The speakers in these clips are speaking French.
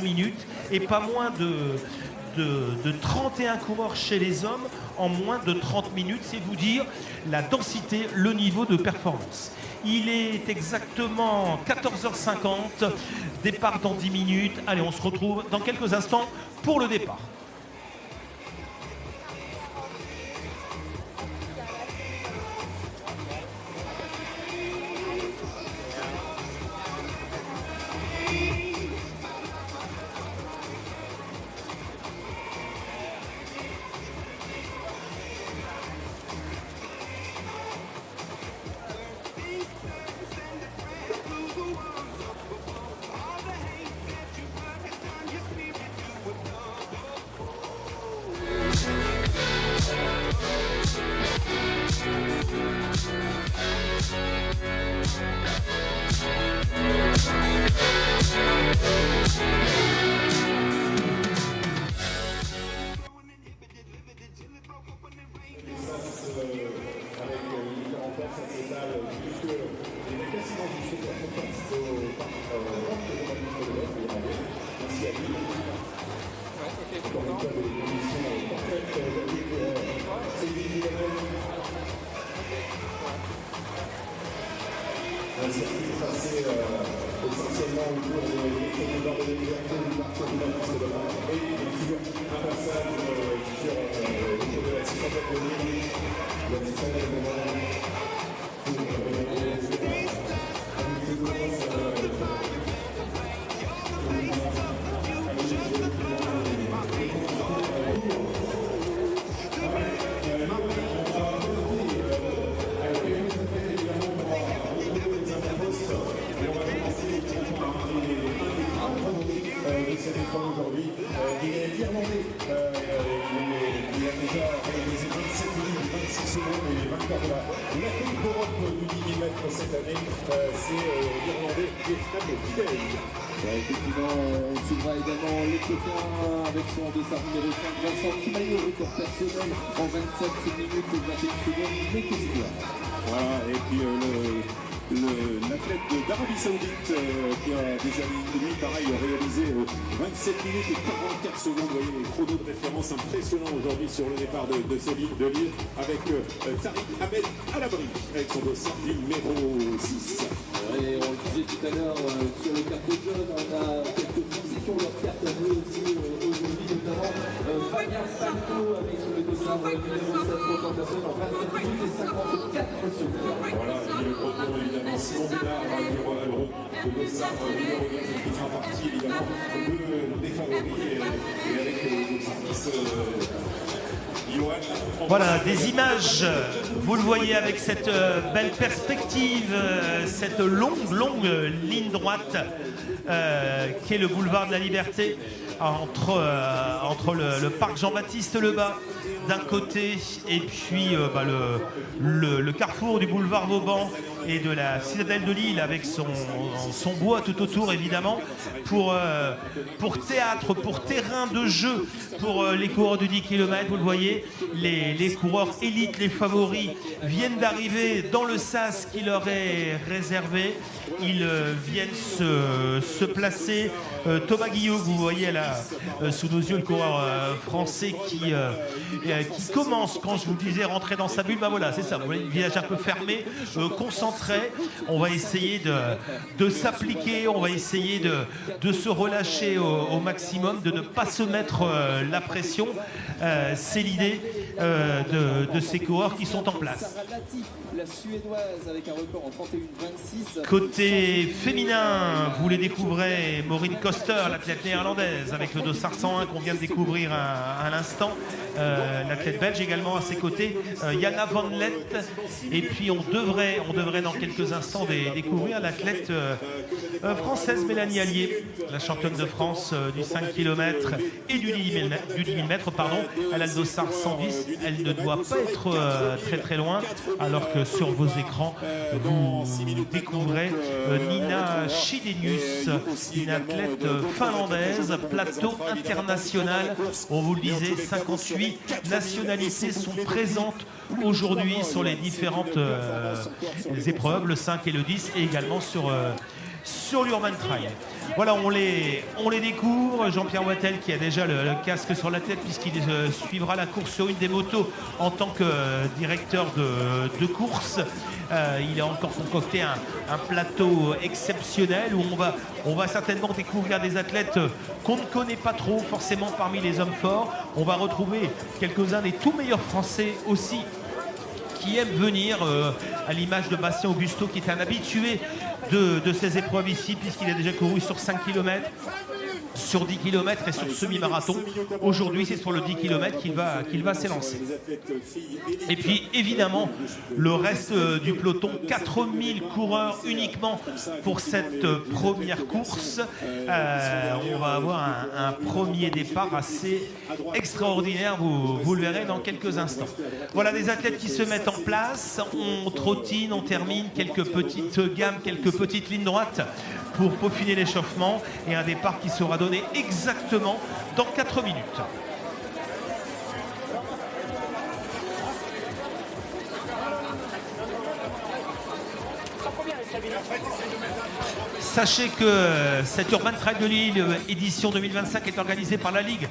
minutes et pas moins de 31 coureurs chez les hommes en moins de 30 minutes. C'est vous dire la densité, le niveau de performance. Il est exactement 14h50, départ dans 10 minutes. Allez, on se retrouve dans quelques instants pour le départ. Un circuit tracé essentiellement autour de l'effet de liberté du parcours de la piste de base et bien sûr un passage sur autour de la citadelle de Lille, la citadelle de Lille aujourd'hui. Il est irlandais. Il a déjà réalisé 27 minutes, 26 secondes et 24 de la Coupe d'Europe du 10 000 mètres cette année. C'est l'Irlandais Geoffrey Fidel. Effectivement, on suivra également l'Éthiopien avec son dossard numéro 5, Vincent Kimayo, record personnel en 27 minutes et 21 secondes, mais qu'est-ce qu'il y a? Voilà, et puis l'athlète d'Arabie Saoudite qui a déjà, lui, pareil, réalisé 27 minutes et 44 secondes. Vous voyez, les chronos de référence impressionnants aujourd'hui sur le départ de Lille avec Tariq Ahmed Alabri avec son dossard numéro 6. Et on le disait tout à l'heure sur le carton jaune, on a quelques Français qui ont leur carte à bleu aussi aujourd'hui, notamment Fabien Falco avec son dossard numéro 7, record personnel en 27 minutes et 54 secondes. Voilà, et le retour évidemment Simon Bédard le dossard numéro 2 qui fera partie évidemment des favoris et avec le service Voilà, des images, vous le voyez avec cette belle perspective, cette longue ligne droite qui est le boulevard de la Liberté entre le parc Jean-Baptiste Lebas d'un côté et puis le carrefour du boulevard Vauban et de la citadelle de Lille avec son bois tout autour évidemment pour théâtre, pour terrain de jeu pour les coureurs du 10 km. Vous le voyez, les coureurs élites, les favoris viennent d'arriver dans le sas qui leur est réservé. Ils viennent se placer. Thomas Guillot, que vous voyez là sous nos yeux, le coureur français qui commence, quand je vous disais rentrer dans sa bulle, ben voilà, c'est ça, vous voyez, le visage un peu fermé, concentré. On va essayer de s'appliquer, on va essayer de se relâcher au maximum, de ne pas se mettre la pression. C'est l'idée de ces coureurs qui sont en place. La Suédoise avec un record en 31-26. Côté féminin, vous les découvrez, Maureen Koster, l'athlète néerlandaise, avec le dossard 101 qu'on vient de découvrir à l'instant. L'athlète belge également à ses côtés, Jana Van Lett. Et puis on devrait dans quelques instants découvrir l'athlète française Mélanie Allier, la championne de France du 5 km et du 10 000 mètres. Elle a le dossard 110, elle ne doit pas être très loin, alors que sur vos écrans, vous découvrez Nina Chydenius, une athlète finlandaise, plateau international. On vous le disait, 58 nationalités sont présentes aujourd'hui sur les différentes épreuves, le 5 et le 10, et également sur sur l'Urban Trail. Voilà, on les découvre. Jean-Pierre Wattel qui a déjà le casque sur la tête puisqu'il suivra la course sur une des motos en tant que directeur de course. Il a encore concocté un plateau exceptionnel où on va certainement découvrir des athlètes qu'on ne connaît pas trop forcément parmi les hommes forts. On va retrouver quelques-uns des tout meilleurs Français aussi qui aiment venir, à l'image de Bastien Augusto qui est un habitué de ces épreuves ici puisqu'il a déjà couru sur 5 km, sur 10 km et sur semi-marathon. Aujourd'hui, c'est sur le 10 km qu'il va s'élancer. Et puis, évidemment, le reste du peloton, 4000 coureurs uniquement pour cette première course. On va avoir un premier départ assez extraordinaire, vous le verrez dans quelques instants. Voilà des athlètes qui se mettent en place. On trottine, on termine quelques petites gammes, quelques petites lignes droites pour peaufiner l'échauffement et un départ qui sera donné exactement dans 4 minutes. Sachez que cette Urban Trail de Lille édition 2025 est organisée par la Ligue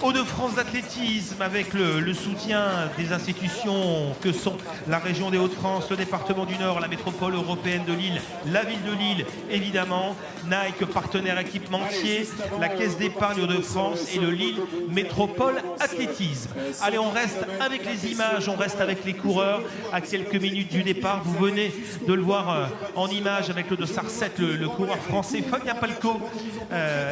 Hauts-de-France d'athlétisme avec le soutien des institutions que sont la région des Hauts-de-France, le département du Nord, la métropole européenne de Lille, la ville de Lille évidemment, Nike partenaire équipementier, la Caisse d'épargne Hauts-de-France et le Lille Métropole Athlétisme. Allez, on reste avec les images, on reste avec les coureurs à quelques minutes du départ. Vous venez de le voir en image avec le dossard 7, le coureur français Fabien Palco,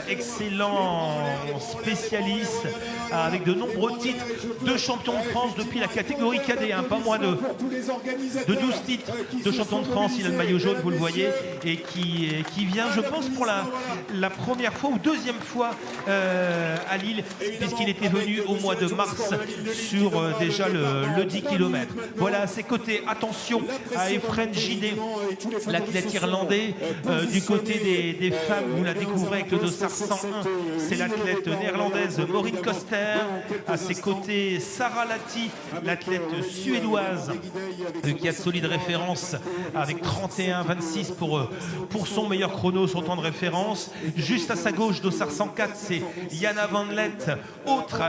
excellent spécialiste avec de nombreux titres de champion de France depuis la catégorie cadet, pas moins de 12 titres de champion de France. Il a le maillot jaune, vous le voyez, et qui vient, je pense, pour la première fois ou deuxième fois à Lille, puisqu'il était venu au mois de mars sur déjà le 10 km. Voilà, à ses côtés, attention à Efren Gidé, l'athlète irlandais. Du côté des femmes, vous la découvrez avec le dossard 101, c'est l'athlète néerlandaise Maureen Koster. À ses côtés, Sarah Lati, l'athlète suédoise qui a de solides références avec 31-26 pour son meilleur chrono, son temps de référence. Juste à sa gauche, dossard 104, c'est Jana Van Leth, autre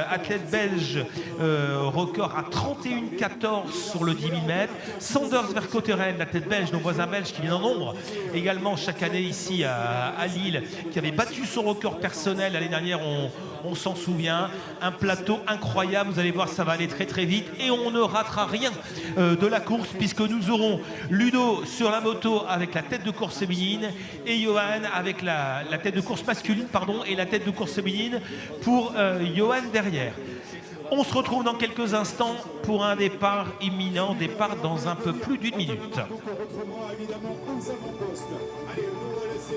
athlète belge, record à 31-14 sur le 10 000 mètres. Sanders Vercotteren, l'athlète belge, nos voisins belges qui viennent en nombre également chaque année ici à Lille, qui avait battu son record personnel l'année dernière, on s'en souvient. Un plateau incroyable, vous allez voir, ça va aller très très vite et on ne ratera rien de la course puisque nous aurons Ludo sur la moto avec la tête de course féminine et Johan avec la tête de course masculine et la tête de course féminine pour Johan derrière. On se retrouve dans quelques instants pour un départ imminent, départ dans un peu plus d'une minute. Donc on retrouvera évidemment aux avant-postes. Allez, on va laisser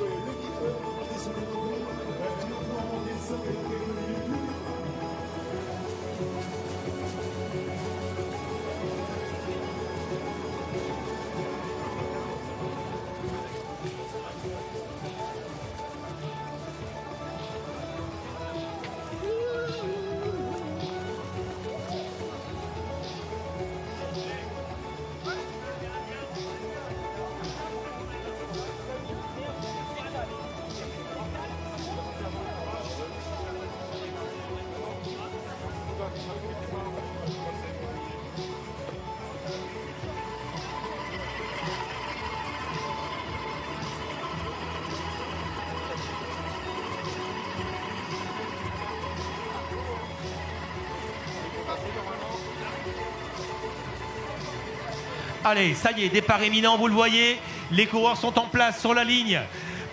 Allez, ça y est, départ imminent, vous le voyez. Les coureurs sont en place sur la ligne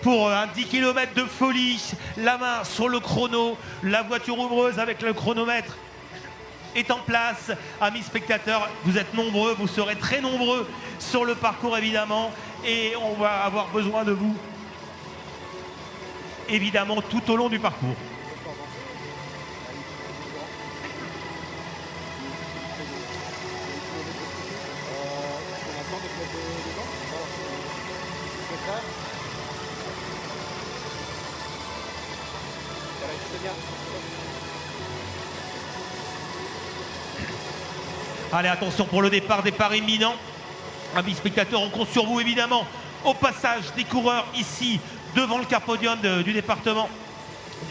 pour un 10 km de folie. La main sur le chrono, la voiture ouvreuse avec le chronomètre est en place. Amis spectateurs, vous êtes nombreux, vous serez très nombreux sur le parcours évidemment. Et on va avoir besoin de vous, évidemment, tout au long du parcours. Allez, attention pour le départ imminent. Amis spectateurs, on compte sur vous évidemment au passage des coureurs ici devant le carpodium du département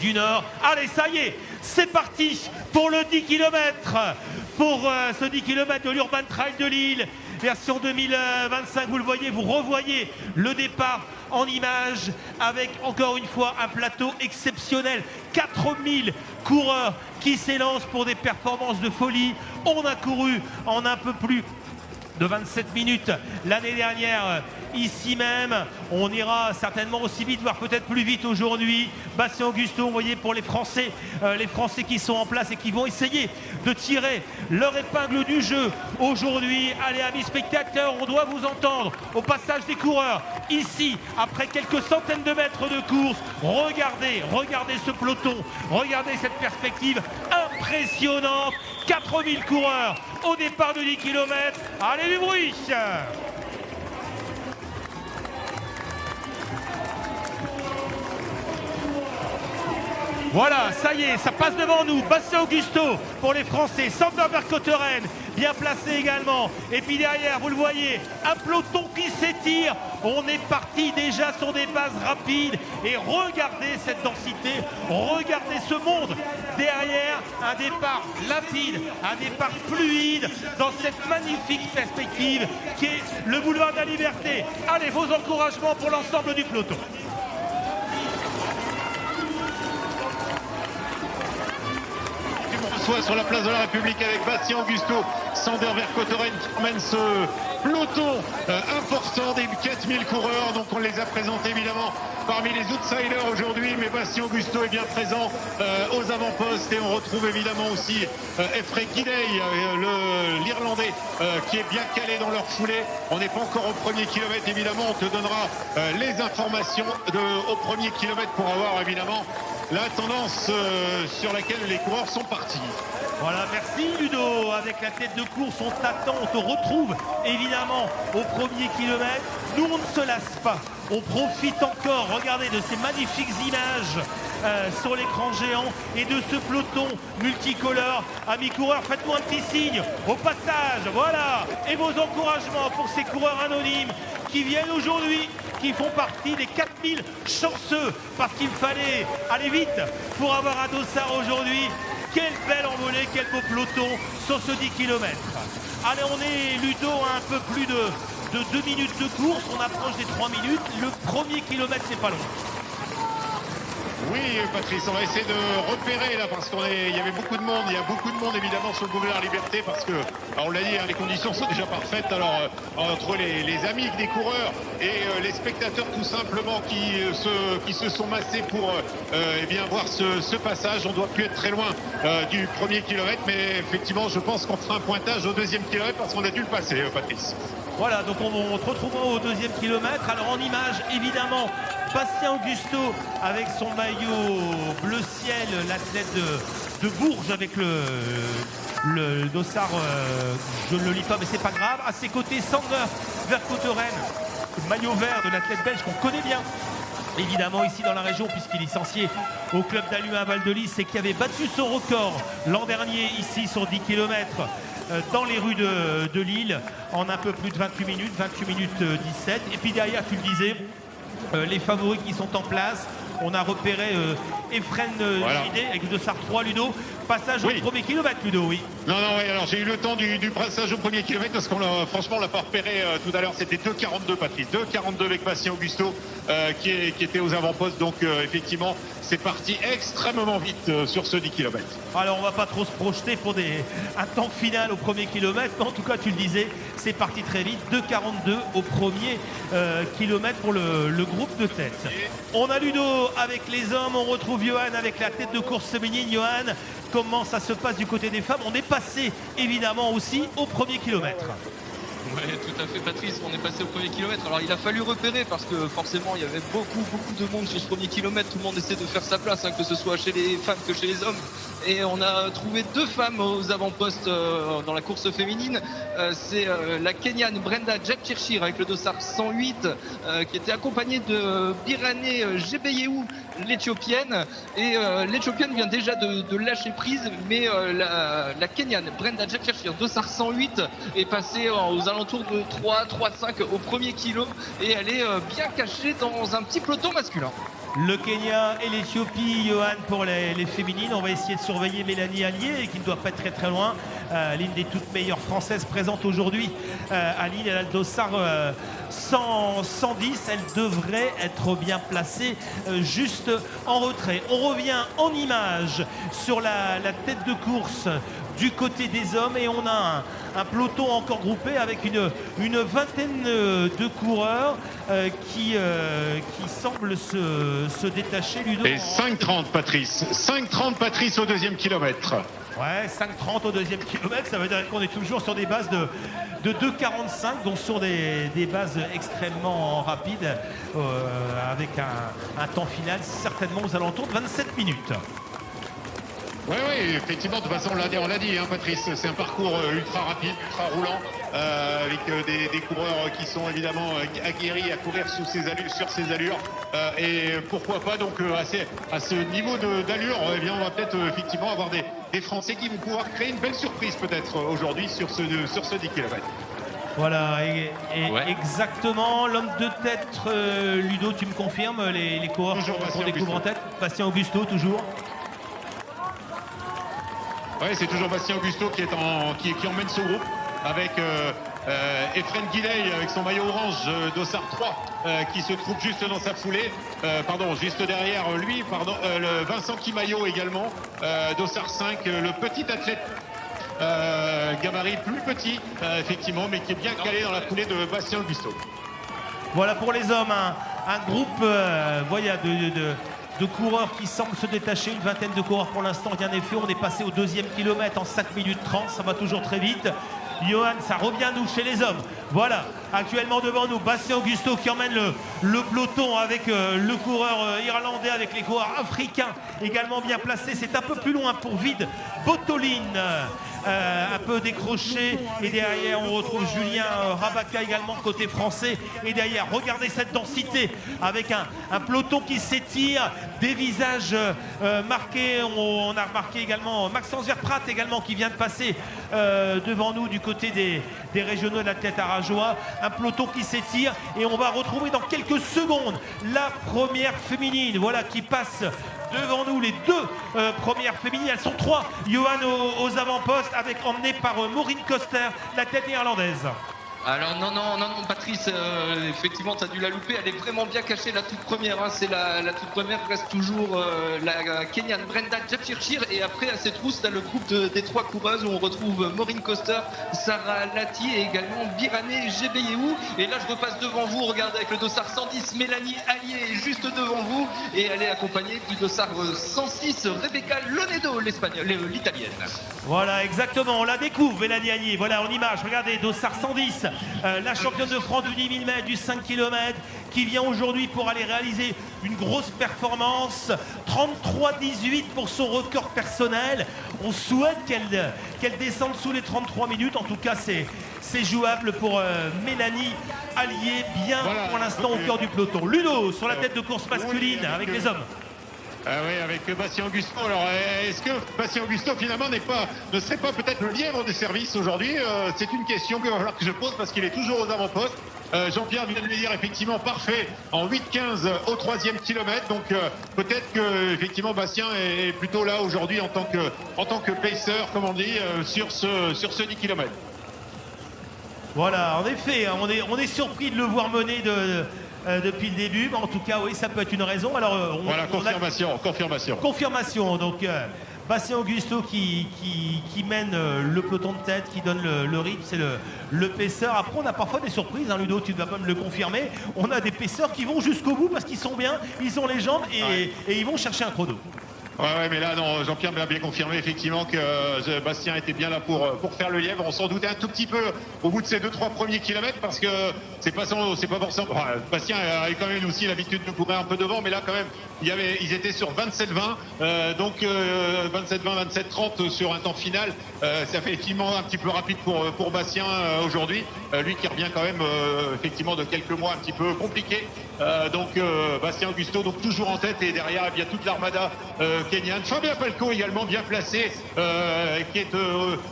du Nord. Allez, ça y est, c'est parti pour le 10 km, pour ce 10 km de l'Urban Trail de Lille, version 2025. Vous le voyez, vous revoyez le départ en images avec encore une fois un plateau exceptionnel. 4000 coureurs qui s'élancent pour des performances de folie. On a couru en un peu plus de 27 minutes l'année dernière ici même. On ira certainement aussi vite, voire peut-être plus vite aujourd'hui. Bastien Augusto, vous voyez, pour les Français qui sont en place et qui vont essayer de tirer leur épingle du jeu aujourd'hui. Allez, amis spectateurs, on doit vous entendre au passage des coureurs ici après quelques centaines de mètres de course. Regardez ce peloton, regardez cette perspective impressionnante. 4000 coureurs au départ de 10 km. Allez, du bruit! Voilà, ça y est, ça passe devant nous. Bastien Augusto pour les Français. Sander Vercauteren, bien placé également. Et puis derrière, vous le voyez, un peloton qui s'étire. On est parti déjà sur des bases rapides. Et regardez cette densité, regardez ce monde. Derrière, un départ rapide, un départ fluide dans cette magnifique perspective qui est le boulevard de la Liberté. Allez, vos encouragements pour l'ensemble du peloton. Sur la place de la République avec Bastien Augusto, Sander Vercauteren qui emmène ce peloton important des 4000 coureurs. Donc on les a présentés évidemment parmi les outsiders aujourd'hui, mais Bastien Augusto est bien présent aux avant-postes et on retrouve évidemment aussi Efre Gidey, l'Irlandais qui est bien calé dans leur foulée. On n'est pas encore au premier kilomètre évidemment, on te donnera les informations au premier kilomètre pour avoir évidemment la tendance sur laquelle les coureurs sont partis. Voilà, merci Ludo. Avec la tête de course, on t'attend, on te retrouve évidemment au premier kilomètre. Nous, on ne se lasse pas. On profite encore, regardez, de ces magnifiques images sur l'écran géant et de ce peloton multicolore. Amis coureurs, faites-nous un petit signe au passage, voilà. Et vos encouragements pour ces coureurs anonymes qui viennent aujourd'hui, qui font partie des 4000 chanceux, parce qu'il fallait aller vite pour avoir un dossard aujourd'hui. Quelle belle envolée, quel beau peloton sur ce 10 km. Allez, on est, Ludo, à un peu plus de 2 minutes de course, on approche des 3 minutes. Le premier kilomètre, c'est pas long. Oui, Patrice, on va essayer de repérer là parce qu'il y avait beaucoup de monde. Il y a beaucoup de monde évidemment sur le boulevard Liberté parce que, on l'a dit, hein, les conditions sont déjà parfaites. Alors entre les amis des coureurs et les spectateurs tout simplement qui se sont massés pour eh bien voir ce passage, on ne doit plus être très loin du premier kilomètre, mais effectivement, je pense qu'on fera un pointage au deuxième kilomètre parce qu'on a dû le passer, Patrice. Voilà, donc on se retrouvera au deuxième kilomètre. Alors en image, évidemment, Bastien Augusto avec son maillot bleu ciel, l'athlète de Bourges avec le dossard, je ne le lis pas mais c'est pas grave. À ses côtés, Sander Vercauteren, maillot vert de l'athlète belge qu'on connaît bien. Évidemment ici dans la région puisqu'il est licencié au club d'Alluin à Val-de-Lys et qui avait battu son record l'an dernier ici sur 10 km dans les rues de Lille en un peu plus de 28 minutes 17. Et puis derrière, tu le disais, les favoris qui sont en place. On a repéré Efren Gidey avec le dossard 3, Ludo. Passage au premier kilomètre, Ludo, oui. Non, oui, alors j'ai eu le temps du passage au premier kilomètre parce qu'on franchement, on l'a pas repéré tout à l'heure. C'était 2,42, Patrice. 2,42 avec Bastien Augusto qui était aux avant-postes. Donc, effectivement, c'est parti extrêmement vite sur ce 10 km. Alors, on va pas trop se projeter pour un temps final au premier kilomètre. Mais en tout cas, tu le disais, c'est parti très vite. 2,42 au premier kilomètre pour le groupe de tête. On a Ludo avec les hommes. On retrouve Johan avec la tête de course féminine. Johan, comment ça se passe du côté des femmes? On est passé évidemment aussi au premier kilomètre. Oui, tout à fait, Patrice, on est passé au premier kilomètre. Alors il a fallu repérer parce que forcément il y avait beaucoup de monde sur ce premier kilomètre. Tout le monde essaie de faire sa place, hein, que ce soit chez les femmes que chez les hommes. Et on a trouvé 2 femmes aux avant-postes dans la course féminine. C'est la Kenyane Brenda Jepchirchir avec le dossard 108 qui était accompagnée de Birane Gebeyehu, l'Éthiopienne. Et l'Éthiopienne vient déjà de lâcher prise, mais la Kenyane Brenda Jepchirchir, dossard 108, est passée aux alentours alentours de 3,5 au premier kilo et elle est bien cachée dans un petit peloton masculin. Le Kenya et l'Éthiopie, Johan, pour les féminines. On va essayer de surveiller Mélanie Allier, qui ne doit pas être très très loin. L'une des toutes meilleures françaises présentes aujourd'hui à Lille. Elle a le dossard 110. Elle devrait être bien placée juste en retrait. On revient en image sur la tête de course du côté des hommes et on a un peloton encore groupé avec une vingtaine de coureurs qui semblent se détacher. Ludo, et 5,30 Patrice, 5,30 Patrice au deuxième kilomètre. Ouais, 5,30 au deuxième kilomètre, ça veut dire qu'on est toujours sur des bases de 2,45, donc sur des bases extrêmement rapides, avec un temps final certainement aux alentours de 27 minutes. Oui, effectivement, de toute façon, on l'a dit, hein, Patrice, c'est un parcours ultra rapide, ultra roulant, avec des coureurs qui sont évidemment aguerris à courir sur ces allures. Et pourquoi pas, donc, à ce niveau d'allure, eh bien, on va peut-être effectivement avoir des Français qui vont pouvoir créer une belle surprise, peut-être, aujourd'hui, sur ce 10 km. Voilà, Ouais. exactement. L'homme de tête, Ludo, tu me confirmes, les coureurs qu'on découvre en tête? Bastien Augusto, toujours. Oui, c'est toujours Bastien Augusto qui emmène ce groupe avec Efren Guiley avec son maillot orange Dossard 3 qui se trouve juste dans sa foulée, juste derrière lui, le Vincent Kimayo également, Dossard 5, le petit athlète gabarit plus petit effectivement, mais qui est bien calé dans la foulée de Bastien Augusto. Voilà pour les hommes, un groupe de coureurs qui semblent se détacher, une vingtaine de coureurs pour l'instant, rien n'est fait. On est passé au deuxième kilomètre en 5 minutes 30, ça va toujours très vite. Johan, ça revient nous chez les hommes. Voilà, actuellement devant nous, Bastien Augusto qui emmène le peloton avec le coureur irlandais, avec les coureurs africains également bien placés. C'est un peu plus loin pour Vide Botoline. Un peu décroché et derrière on retrouve Julien Rabaka également côté français et derrière regardez cette densité avec un peloton qui s'étire, des visages marqués. On a remarqué également Maxence Verprat également qui vient de passer devant nous du côté des régionaux de l'athlète arajois, un peloton qui s'étire et on va retrouver dans quelques secondes la première féminine, voilà, qui passe devant nous, les deux premières féminines. Elles sont trois, Johan aux avant-postes, emmenées par Maureen Koster, la tête néerlandaise. Alors non Patrice, effectivement tu as dû la louper, elle est vraiment bien cachée la toute première, hein. C'est la toute première, reste toujours la Kenyan Brenda Jepchirchir et après à cette trousse tu as le groupe des trois coureuses où on retrouve Maureen Koster, Sarah Lati et également Birane Gebeyehu. Et là je repasse devant vous, regardez avec le dossard 110, Mélanie Allier est juste devant vous et elle est accompagnée du dossard 106, Rebecca Lonedo, l'italienne. Voilà, exactement, on la découvre, Mélanie Allier, voilà en image, regardez, dossard 110. La championne de France du 10 000 mètres, du 5 km, qui vient aujourd'hui pour aller réaliser une grosse performance. 33,18 pour son record personnel. On souhaite qu'elle descende sous les 33 minutes. En tout cas, c'est jouable pour Mélanie Allier, bien voilà, pour l'instant au cœur du peloton. Ludo, sur la tête de course masculine avec les hommes. Oui, avec Bastien Augusto. Alors, est-ce que Bastien Augusto, finalement, ne serait pas peut-être le lièvre des services aujourd'hui? C'est une question qu'il va falloir que je pose parce qu'il est toujours aux avant-postes. Jean-Pierre vient de le dire, effectivement, parfait en 8,15 au 3e kilomètre. Donc, peut-être que, effectivement, Bastien est plutôt là aujourd'hui en tant que pacer, comme on dit, sur ce 10 km. Voilà, en effet, on est surpris de le voir mener depuis le début, mais en tout cas, oui, ça peut être une raison. Alors, voilà, confirmation. Donc, Bastien Augusto qui mène le peloton de tête, qui donne le rythme, c'est le paisseur. Après, on a parfois des surprises, hein, Ludo, tu vas pas me le confirmer. On a des paisseurs qui vont jusqu'au bout parce qu'ils sont bien, ils ont les jambes et ils vont chercher un chrono. Ouais, mais là, non, Jean-Pierre m'a bien confirmé effectivement que Bastien était bien là pour faire le lièvre. On s'en doutait un tout petit peu au bout de ces 2-3 premiers kilomètres parce que c'est pas forcément. Bastien avait quand même aussi l'habitude de courir un peu devant, mais là quand même, ils étaient sur 27-20, donc 27-20, 27-30 sur un temps final. Ça fait effectivement un petit peu rapide pour Bastien aujourd'hui. Lui qui revient quand même effectivement de quelques mois un petit peu compliqués Bastien Augusto donc toujours en tête, et derrière il y a toute l'armada kenyane. Fabien Palko également bien placé, qui est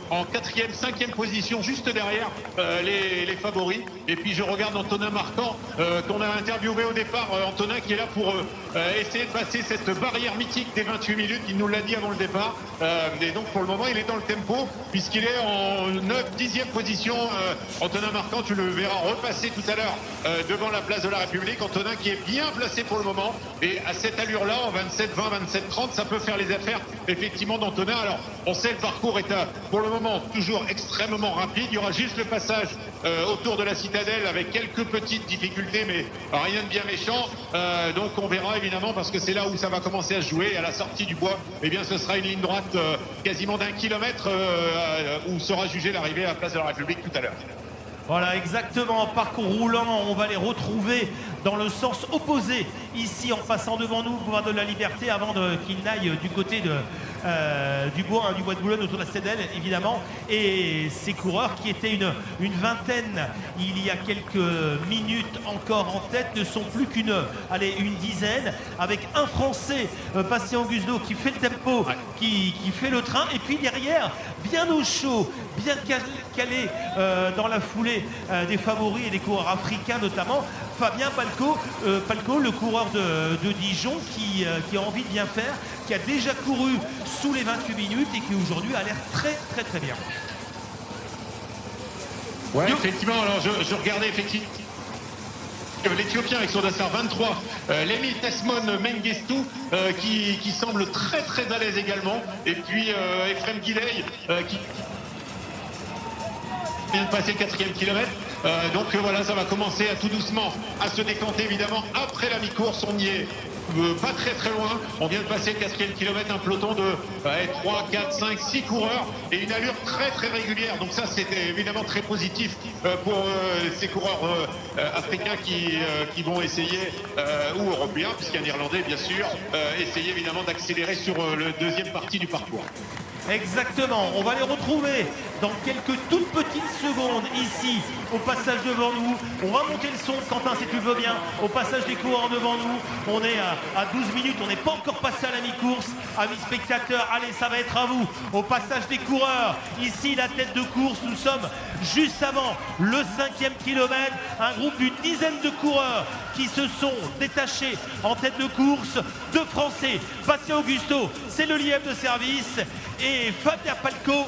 en 4e, 5e position, juste derrière les favoris. Et puis je regarde Antonin Marquand, qu'on a interviewé au départ, Antonin qui est là pour essayer de passer cette barrière mythique des 28 minutes. Il nous l'a dit avant le départ, et donc pour le moment il est dans le tempo puisqu'il est en 10e position. Antonin Marquand, tu le verras repasser tout à l'heure devant la place de la République. Antonin qui est bien placé pour le moment, et à cette allure-là, en 27-20, 27-30, ça peut faire les affaires effectivement d'Antonin. Alors on sait le parcours est pour le moment toujours extrêmement rapide. Il y aura juste le passage autour de la citadelle avec quelques petites difficultés, mais rien de bien méchant. Donc on verra évidemment, parce que c'est là où ça va commencer à se jouer. Et à la sortie du bois, eh bien ce sera une ligne droite quasiment d'1 kilomètre où sera jugée l'arrivée à la place de la République tout à l'heure. Voilà, exactement, parcours roulant, on va les retrouver dans le sens opposé, ici en passant devant nous, boulevard de la Liberté, avant qu'ils n'aillent du côté du bois de Boulogne, autour de la citadelle, évidemment. Et ces coureurs qui étaient une vingtaine il y a quelques minutes encore en tête ne sont plus qu'une dizaine, avec un Français, Bastien Augusto, qui fait le tempo, qui fait le train, et puis derrière, bien au chaud, bien calé dans la foulée des favoris et des coureurs africains notamment, Fabien Palko, le coureur de Dijon qui a envie de bien faire, qui a déjà couru sous les 28 minutes et qui aujourd'hui a l'air très très très bien. Ouais, effectivement, alors je regardais effectivement l'Éthiopien avec son dossard 23, Lemi Tesmon Mengistu, qui semble très très à l'aise également, et puis Ephraim Guiley qui vient de passer le 4e kilomètre. Donc voilà, ça va commencer à tout doucement à se décanter évidemment après la mi-course. On y est pas très très loin. On vient de passer le 4e kilomètre, un peloton de 3, 4, 5, 6 coureurs et une allure très très régulière. Donc ça c'était évidemment très positif pour ces coureurs africains qui vont essayer, ou européens puisqu'il y a un Irlandais bien sûr, essayer évidemment d'accélérer sur le deuxième partie du parcours. Exactement, on va les retrouver dans quelques toutes petites secondes ici au passage devant nous. On va monter le son, Quentin, si tu veux bien, au passage des coureurs devant nous. On est à 12 minutes, on n'est pas encore passé à la mi-course. Amis spectateurs, allez, ça va être à vous. Au passage des coureurs, ici la tête de course, nous sommes juste avant le 5e kilomètre. Un groupe d'une dizaine de coureurs qui se sont détachés en tête de course. Deux Français, Bastien Augusto, c'est le lièvre de service, et Fabien Palko,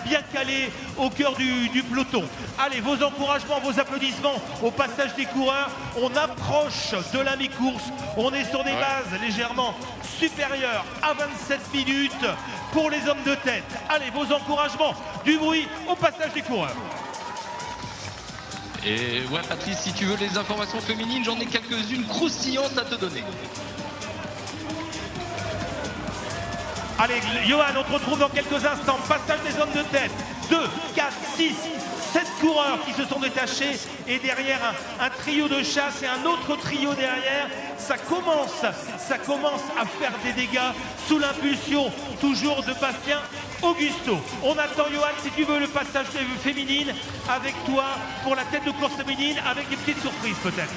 bien calé au cœur du peloton. Allez, vos encouragements, vos applaudissements au passage des coureurs. On approche de la mi-course. On est sur des bases légèrement supérieures à 27 minutes pour les hommes de tête. Allez, vos encouragements, du bruit au passage des coureurs. Et ouais, Patrice, si tu veux les informations féminines, j'en ai quelques-unes croustillantes à te donner. Allez, Johan, on te retrouve dans quelques instants. Passage des hommes de tête. 2, 4, 6, 7 coureurs qui se sont détachés. Et derrière, un trio de chasse et un autre trio derrière. Ça commence à faire des dégâts sous l'impulsion toujours de Bastien Augusto. On attend, Johan, si tu veux, le passage féminine avec toi pour la tête de course féminine, avec des petites surprises peut-être.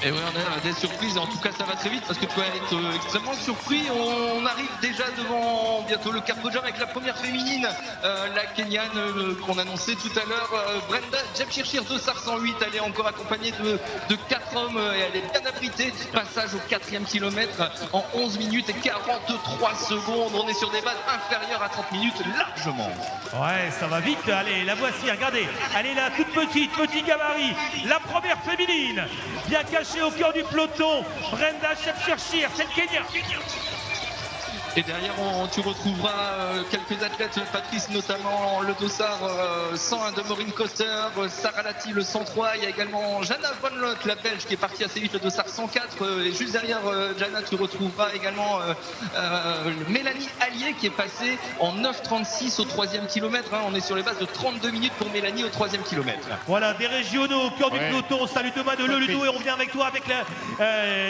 Et oui, on a des surprises, en tout cas ça va très vite parce que tu vas être extrêmement surpris. On arrive déjà devant bientôt le quart de jam avec la première féminine, la Kenyane qu'on annonçait tout à l'heure, Brenda Jepchirchir de SAR 108. Elle est encore accompagnée de 4 hommes et elle est bien abritée. Passage au 4e kilomètre en 11 minutes et 43 secondes. On est sur des bases inférieures à 30 minutes largement. Ouais, ça va vite. Allez, la voici, regardez. Elle est là, toute petite, petit gabarit. La première féminine, bien cachée au cœur du peloton, Brenda Jepchirchir, c'est le Kenya. Et derrière, tu retrouveras quelques athlètes, Patrice, notamment le dossard 101 de Maureen Koster, Sarah Lati, le 103. Il y a également Jana Von Lotte, la Belge, qui est partie assez vite, le dossard 104. Et juste derrière Jana, tu retrouveras également Mélanie Allier, qui est passée en 9,36 au 3e kilomètre. On est sur les bases de 32 minutes pour Mélanie au 3e kilomètre. Voilà, des régionaux au cœur du peloton. Salut Thomas de Ludo, et on vient avec toi avec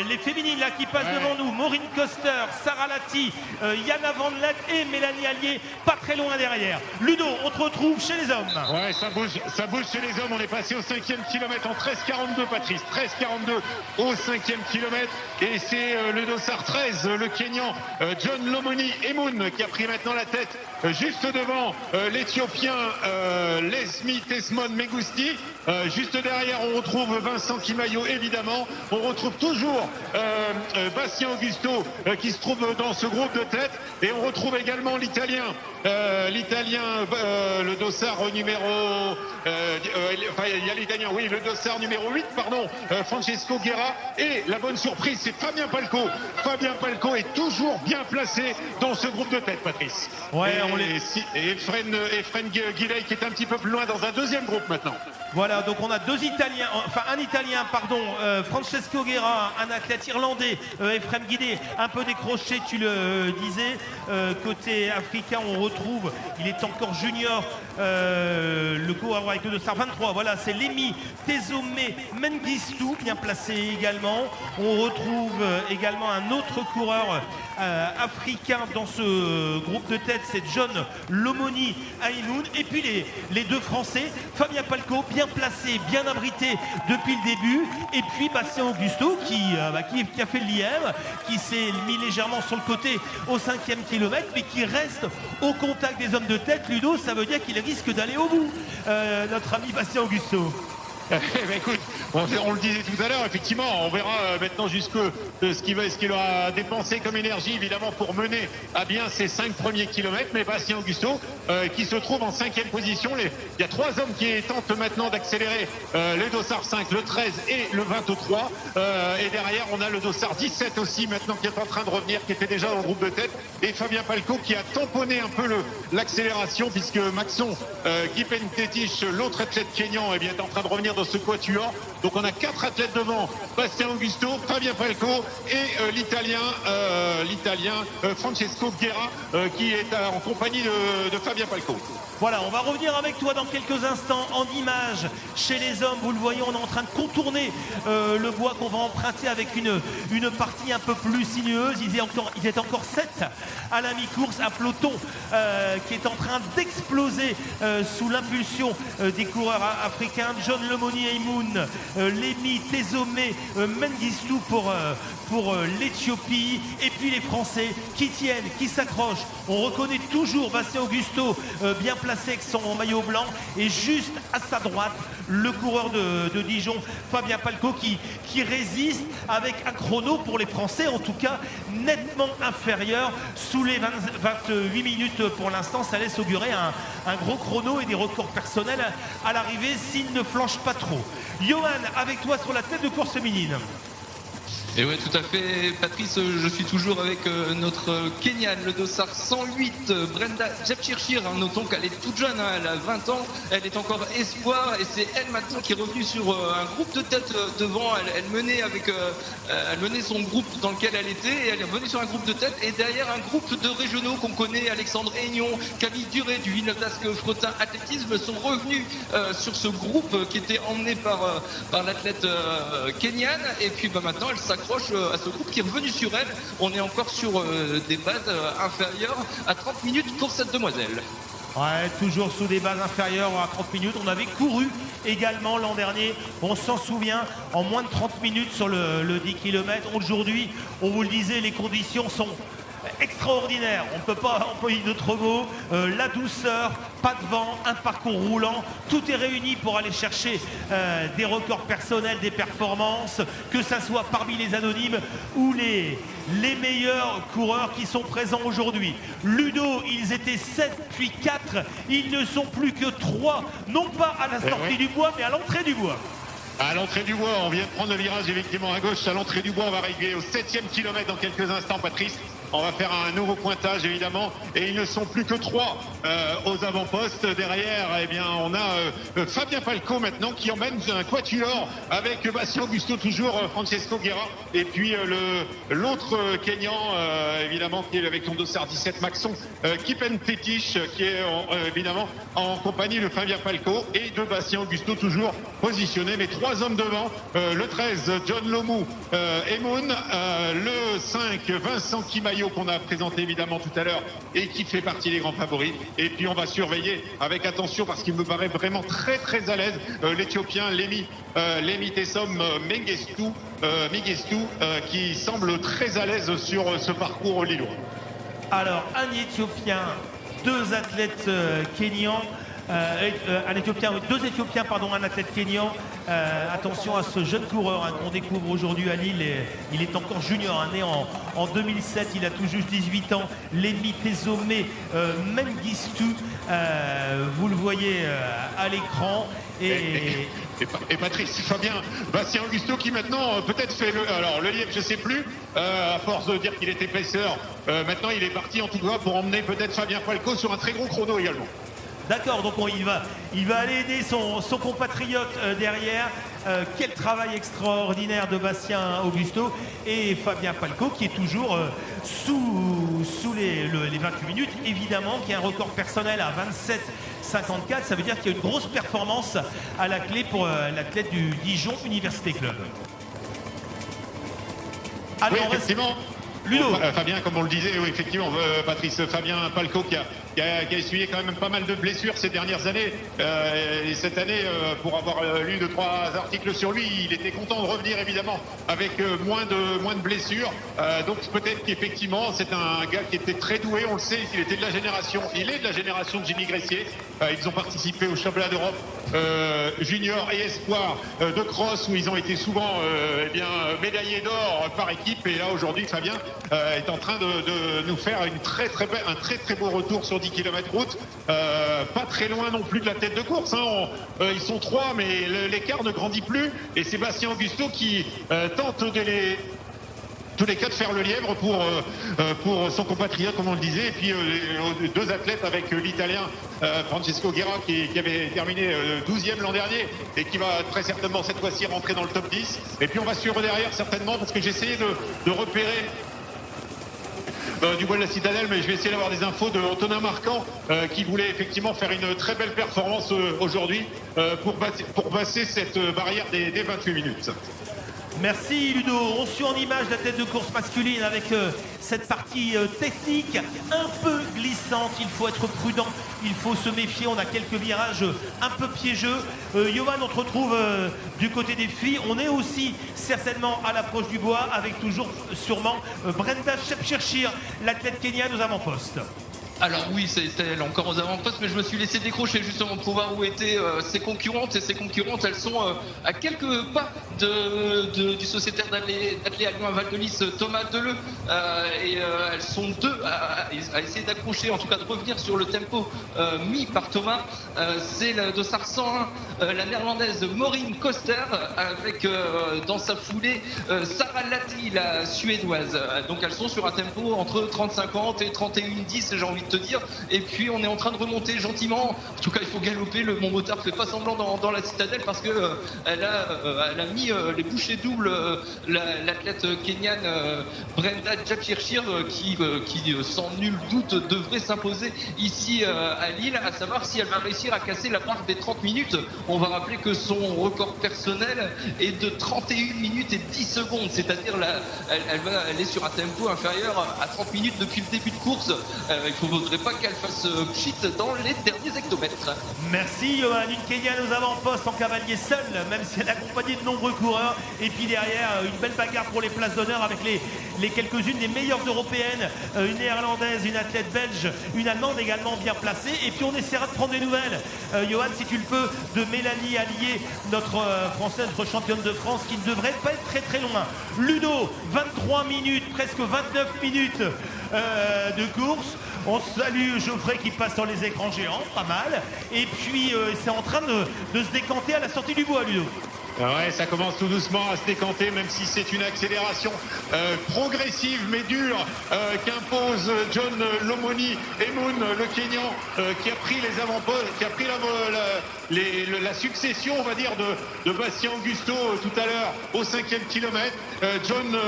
les féminines là, qui passent devant nous. Maureen Koster, Sarah Lati, Yana Van Lent et Mélanie Allier, pas très loin derrière. Ludo, on te retrouve chez les hommes. Ouais, ça bouge chez les hommes. On est passé au 5e kilomètre en 13,42, Patrice. 13,42 au 5e kilomètre. Et c'est le dossard 13, le Kenyan John Lomoni Emun qui a pris maintenant la tête juste devant l'Éthiopien Lesmi Tesmon Megusti. Juste derrière, on retrouve Vincent Kimayo, évidemment. On retrouve toujours Bastien Augusto qui se trouve dans ce groupe de tête. Et on retrouve également l'Italien, le dossard numéro... il y a l'Italien, oui, le dossard numéro 8, pardon, Francesco Guerra. Et la bonne surprise, c'est Fabien Palko. Fabien Palko est toujours bien placé dans ce groupe de tête, Patrice. Ouais, et Efren Guillet qui est un petit peu plus loin dans un deuxième groupe maintenant. Voilà, donc on a un Italien, Francesco Guerra, un athlète irlandais, Efrem Guidé, un peu décroché, tu le disais. Côté africain, on retrouve, il est encore junior, le coureur avec le dossard 23, voilà, c'est Lémi Tezome Mengistu, bien placé également. On retrouve également un autre coureur africain dans ce groupe de tête, c'est John Lomoni Ainoun. Et puis les deux Français, Fabien Palko, bien placé, bien abrité depuis le début. Et puis Bastien Augusto qui a fait l'IM, qui s'est mis légèrement sur le côté au 5e kilomètre, mais qui reste au contact des hommes de tête. Ludo, ça veut dire qu'il risque d'aller au bout, notre ami Bastien Augusto. Écoute, on le disait tout à l'heure, effectivement, on verra maintenant jusque ce qu'il aura dépensé comme énergie, évidemment, pour mener à bien ces 5 premiers kilomètres. Mais Bastien Augusto, qui se trouve en 5e position, il y a 3 hommes qui tentent maintenant d'accélérer, les dossards 5, le 13 et le 23. Et derrière, on a le dossard 17 aussi, maintenant, qui est en train de revenir, qui était déjà dans le groupe de tête. Et Fabien Palko, qui a tamponné un peu l'accélération, puisque Maxon Kipentetich, l'autre athlète kényan, est bien en train de revenir dans ce quatuor. Donc on a 4 athlètes devant, Bastien Augusto, Fabien Palko et l'Italien Francesco Guerra qui est en compagnie de Fabien Palko. Voilà, on va revenir avec toi dans quelques instants en images chez les hommes. Vous le voyez, on est en train de contourner le bois qu'on va emprunter avec une partie un peu plus sinueuse. Il est encore 7 à la mi-course, un peloton qui est en train d'exploser sous l'impulsion des coureurs africains. John Lomoni Aimoun, Lémi Tezome Mengistu pour l'Éthiopie, et puis les Français qui tiennent, qui s'accrochent. On reconnaît toujours Bastien Augusto bien placé avec son maillot blanc, et juste à sa droite le coureur de Dijon, Fabien Palko, qui résiste avec un chrono pour les Français, en tout cas nettement inférieur, sous les 28 minutes pour l'instant. Ça laisse augurer un gros chrono et des records personnels à l'arrivée s'il ne flanche pas trop. Johan, avec toi sur la tête de course féminine. Et ouais, tout à fait, Patrice, je suis toujours avec notre Kenyan, le dossard 108, Brenda Jepchirchir. Notons qu'elle est toute jeune, elle a 20 ans, elle est encore espoir, et c'est elle maintenant qui est revenue sur un groupe de tête devant. Elle menait son groupe dans lequel elle était, et elle est revenue sur un groupe de tête, et derrière un groupe de régionaux qu'on connaît, Alexandre Aignon, Camille Duré du Villeneuve-d'Ascq Fretin Athlétisme, sont revenus sur ce groupe qui était emmené par l'athlète Kenyan. Et puis maintenant elle s'accroche à ce groupe qui est revenu sur elle. On est encore sur des bases inférieures à 30 minutes pour cette demoiselle. Ouais, toujours sous des bases inférieures à 30 minutes. On avait couru également l'an dernier, on s'en souvient, en moins de 30 minutes sur le 10 km. Aujourd'hui, on vous le disait, les conditions sont extraordinaire, on peut pas employer d'autres mots. La douceur, pas de vent, un parcours roulant, tout est réuni pour aller chercher des records personnels, des performances, que ça soit parmi les anonymes ou les meilleurs coureurs qui sont présents aujourd'hui. Ludo, ils étaient 7 puis 4, ils ne sont plus que 3, non pas à la sortie du bois, mais à l'entrée du bois. À l'entrée du bois, on vient de prendre le virage effectivement à gauche. À l'entrée du bois, on va arriver au 7e kilomètre dans quelques instants, Patrice. On va faire un nouveau pointage évidemment, et ils ne sont plus que 3 aux avant-postes. Derrière, eh bien, on a Fabien Palko maintenant qui emmène un quatuor avec Bastien Augusto, toujours Francesco Guerra, et puis l'autre Kenyan évidemment qui est avec son dossard 17, Maxon Kipentetich, qui est évidemment en compagnie de Fabien Palko et de Bastien Augusto, toujours positionné, mais 3 hommes devant, le 13 John Lomou Emun, le 5 Vincent Kimayo maillot qu'on a présenté évidemment tout à l'heure et qui fait partie des grands favoris. Et puis on va surveiller avec attention parce qu'il me paraît vraiment très très à l'aise l'Éthiopien Lemi Tessom Mengistu qui semble très à l'aise sur ce parcours lillois. Alors, un Éthiopien, deux athlètes kenyans, deux Éthiopiens, pardon, un athlète kényan. Attention à ce jeune coureur qu'on découvre aujourd'hui à Lille. Il est encore junior, né en 2007. Il a tout juste 18 ans. Lemi Tessom Mengistu. Vous le voyez à l'écran. Et Patrice, Fabien, Bastien Augusto qui maintenant peut-être fait le lièvre, je ne sais plus, à force de dire qu'il était épaisseur. Maintenant il est parti en tout cas pour emmener peut-être Fabien Falco sur un très gros chrono également. D'accord, donc il va aller aider son compatriote derrière. Quel travail extraordinaire de Bastien Augusto et Fabien Falco qui est toujours sous les 28 minutes, évidemment, qui a un record personnel à 27,54. Ça veut dire qu'il y a une grosse performance à la clé pour l'athlète du Dijon Université Club. Alors, oui, effectivement. Ludo. Fabien, comme on le disait, oui, effectivement, Patrice, Fabien Falco qui a essuyé quand même pas mal de blessures ces dernières années. Et cette année, pour avoir lu 2-3 articles sur lui, il était content de revenir évidemment avec moins de blessures. Donc peut-être qu'effectivement, c'est un gars qui était très doué. On le sait, il est de la génération de Jimmy Gressier. Ils ont participé au championnat d'Europe junior et espoir de cross où ils ont été souvent médaillés d'or par équipe. Et là aujourd'hui, Fabien est en train de nous faire un très très beau retour sur 10 km route, pas très loin non plus de la tête de course, hein. Ils sont 3 mais l'écart ne grandit plus et c'est Bastien Augusto qui tente tous les cas de faire le lièvre pour son compatriote comme on le disait, et puis les deux athlètes avec l'italien Francesco Guerra qui avait terminé 12e l'an dernier et qui va très certainement cette fois-ci rentrer dans le top 10, et puis on va suivre derrière certainement parce que j'ai essayé de repérer du bois de la Citadelle, mais je vais essayer d'avoir des infos de Antonin Marquand qui voulait effectivement faire une très belle performance aujourd'hui pour passer cette barrière des 28 minutes. Merci Ludo. On suit en image la tête de course masculine avec cette partie technique un peu glissante. Il faut être prudent, il faut se méfier. On a quelques virages un peu piégeux. Johan, on te retrouve du côté des filles. On est aussi certainement à l'approche du bois avec toujours sûrement Brenda Shepchirchir, l'athlète kenyane aux avant-postes. Alors oui, c'était elle encore aux avant-postes, mais je me suis laissé décrocher justement pour voir où étaient ses concurrentes. Et ses concurrentes, elles sont à quelques pas du sociétaire d'athlée à Lyon à Val-de-Lys, Thomas Deleu. Elles sont deux à essayer d'accrocher, en tout cas de revenir sur le tempo mis par Thomas. C'est de Sarsan, la néerlandaise Maureen Koster, avec dans sa foulée Sarah Latti, la suédoise. Donc elles sont sur un tempo entre 30-50 et 31-10, j'ai envie de te dire. Et puis on est en train de remonter gentiment. En tout cas, il faut galoper. Le Mont Motard fait pas semblant dans la Citadelle parce que elle a mis les bouchées doubles l'athlète kenyane Brenda Shepchirchir qui sans nul doute devrait s'imposer ici à Lille, à savoir si elle va réussir à casser la marque des 30 minutes. On va rappeler que son record personnel est de 31 minutes et 10 secondes, c'est-à-dire elle est sur un tempo inférieur à 30 minutes depuis le début de course. Il ne faudrait pas qu'elle fasse pchit dans les derniers hectomètres. Merci Johan. Une Kenyane aux avant-postes en cavalier seul, même si elle est accompagnée de nombreux coureurs. Et puis derrière, une belle bagarre pour les places d'honneur avec les quelques-unes des meilleures européennes. Une néerlandaise, une athlète belge, une allemande également bien placée. Et puis on essaiera de prendre des nouvelles, Johan, si tu le peux, de Mélanie Allier, notre française, notre championne de France, qui ne devrait pas être très très loin. Ludo, 23 minutes, presque 29 minutes de course. On salue Geoffrey qui passe dans les écrans géants, pas mal. Et puis c'est en train de se décanter à la sortie du bois, Ludo. Ouais, ça commence tout doucement à se décanter, même si c'est une accélération progressive mais dure qu'impose John Lomoni Emun, le Kenyan, qui a pris les avant-postes, qui a pris la succession, on va dire, de Bastien Augusto tout à l'heure au 5e kilomètre. John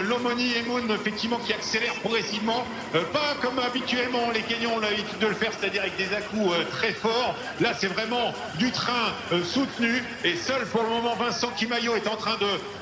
Lomoni Emun, effectivement, qui accélère progressivement, pas comme habituellement les Kenyans ont l'habitude de le faire, c'est-à-dire avec des à-coups très forts. Là, c'est vraiment du train soutenu et seul pour le moment Vincent Kimayo est en train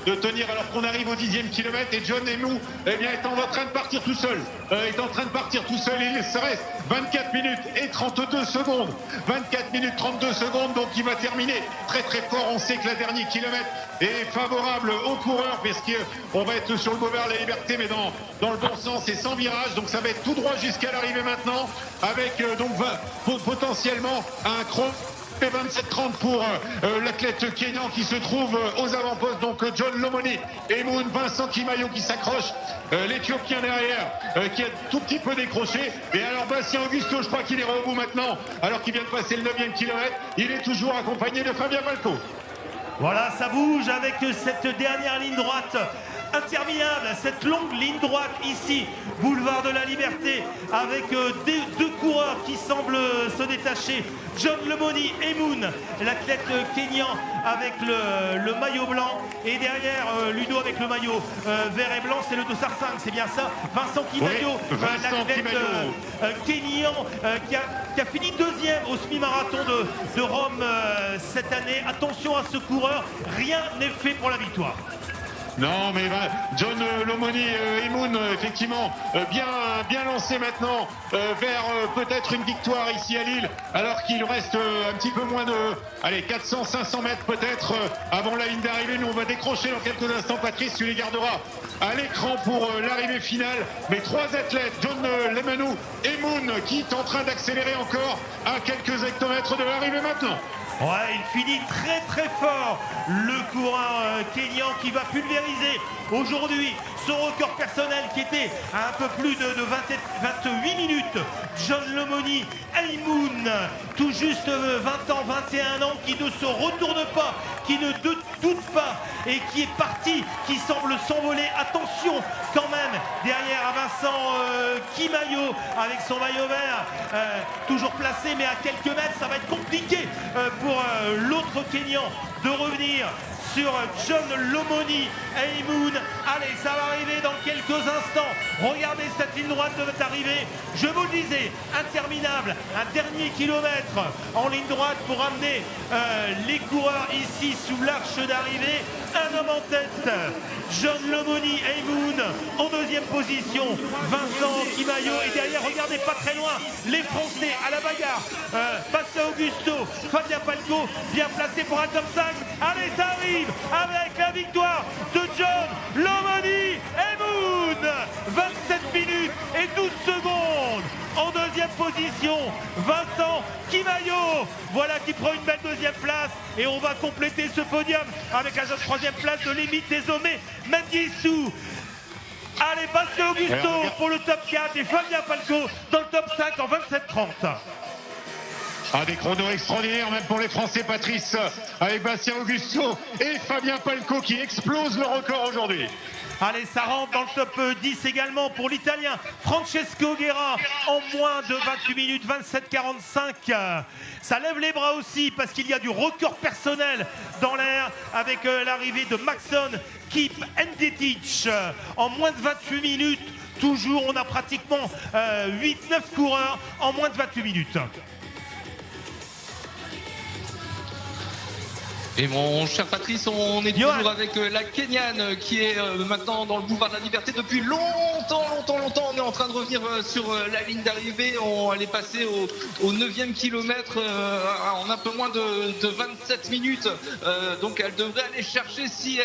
de tenir alors qu'on arrive au 10e kilomètre et John Emou est en train de partir tout seul. Il se reste 24 minutes et 32 secondes. 24 minutes 32 secondes, donc il va terminer très très fort. On sait que la dernière kilomètre est favorable aux coureurs parce qu'on va être sur le boulevard de la Liberté, mais dans le bon sens et sans virage. Donc ça va être tout droit jusqu'à l'arrivée maintenant, avec donc potentiellement un chrono. 27-30 pour l'athlète kényan qui se trouve aux avant-postes, donc John Lomoni et Moon, Vincent Kimayo qui s'accroche, l'Éthiopien derrière qui a tout petit peu décroché. Et alors Bastien Augusto, je crois qu'il est au bout maintenant, alors qu'il vient de passer le 9e kilomètre. Il est toujours accompagné de Fabien Falco. Voilà, ça bouge avec cette dernière ligne droite interminable, cette longue ligne droite ici, boulevard de la Liberté, avec deux coureurs qui semblent se détacher. John Lomoni et Moon, l'athlète kényan avec le maillot blanc, et derrière Ludo avec le maillot vert et blanc, c'est le Dossard 5, c'est bien ça. Vincent Kimayo, l'athlète kényan qui a fini deuxième au semi-marathon de Rome cette année. Attention à ce coureur, rien n'est fait pour la victoire. Non, mais John Lomoni et Moon, effectivement, bien lancé maintenant vers peut-être une victoire ici à Lille, alors qu'il reste un petit peu moins de 400-500 mètres peut-être avant la ligne d'arrivée. Nous, on va décrocher dans quelques instants. Patrice, tu les garderas à l'écran pour l'arrivée finale. Mais trois athlètes, John Lomoni et Moon, qui est en train d'accélérer encore à quelques hectomètres de l'arrivée maintenant. Ouais, il finit très très fort, le coureur kényan qui va pulvériser aujourd'hui son record personnel qui était à un peu plus de 28 minutes. John Lomoni Moon, tout juste 20 ans, 21 ans, qui ne se retourne pas, qui ne doute pas et qui est parti, qui semble s'envoler. Attention quand même derrière à Vincent Kimayo avec son maillot vert, toujours placé mais à quelques mètres. Ça va être compliqué pour l'autre Kényan de revenir sur John Lomoni Moon. Allez, ça va arriver dans quelques instants. Regardez cette ligne droite de d'arrivée. Je vous le disais, interminable. Un dernier kilomètre en ligne droite pour amener les coureurs ici sous l'arche d'arrivée. Un homme en tête, John Lomoni Moon. En deuxième position, Vincent Kimayo. Et derrière, regardez pas très loin, les Français à la bagarre. Bastien Augusto, Fabien Falco, bien placé pour un top 5. Allez, ça arrive avec la victoire de John Lomoni Moon. 27 minutes et 12 secondes. En deuxième position, Vincent Kimayo. Voilà qui prend une belle deuxième place. Et on va compléter ce podium avec la troisième place de Limite Désormais Mengistu. Allez, Bastien Augusto pour le top 4 et Fabien Falco dans le top 5 en 27-30. Des chronos extraordinaires même pour les Français, Patrice, avec Bastien Augusto et Fabien Falco qui explosent le record aujourd'hui. Allez, ça rentre dans le top 10 également pour l'Italien Francesco Guerra en moins de 28 minutes, 27-45. Ça lève les bras aussi parce qu'il y a du record personnel dans l'air avec l'arrivée de Maxon Kip Ndetich en moins de 28 minutes. Toujours, on a pratiquement 8-9 coureurs en moins de 28 minutes. Et mon cher Patrice, on est toujours avec la Kenyane qui est maintenant dans le boulevard de la Liberté depuis longtemps. On est en train de revenir sur la ligne d'arrivée. Elle est passée au 9e kilomètre en un peu moins de 27 minutes. Donc elle devrait aller chercher si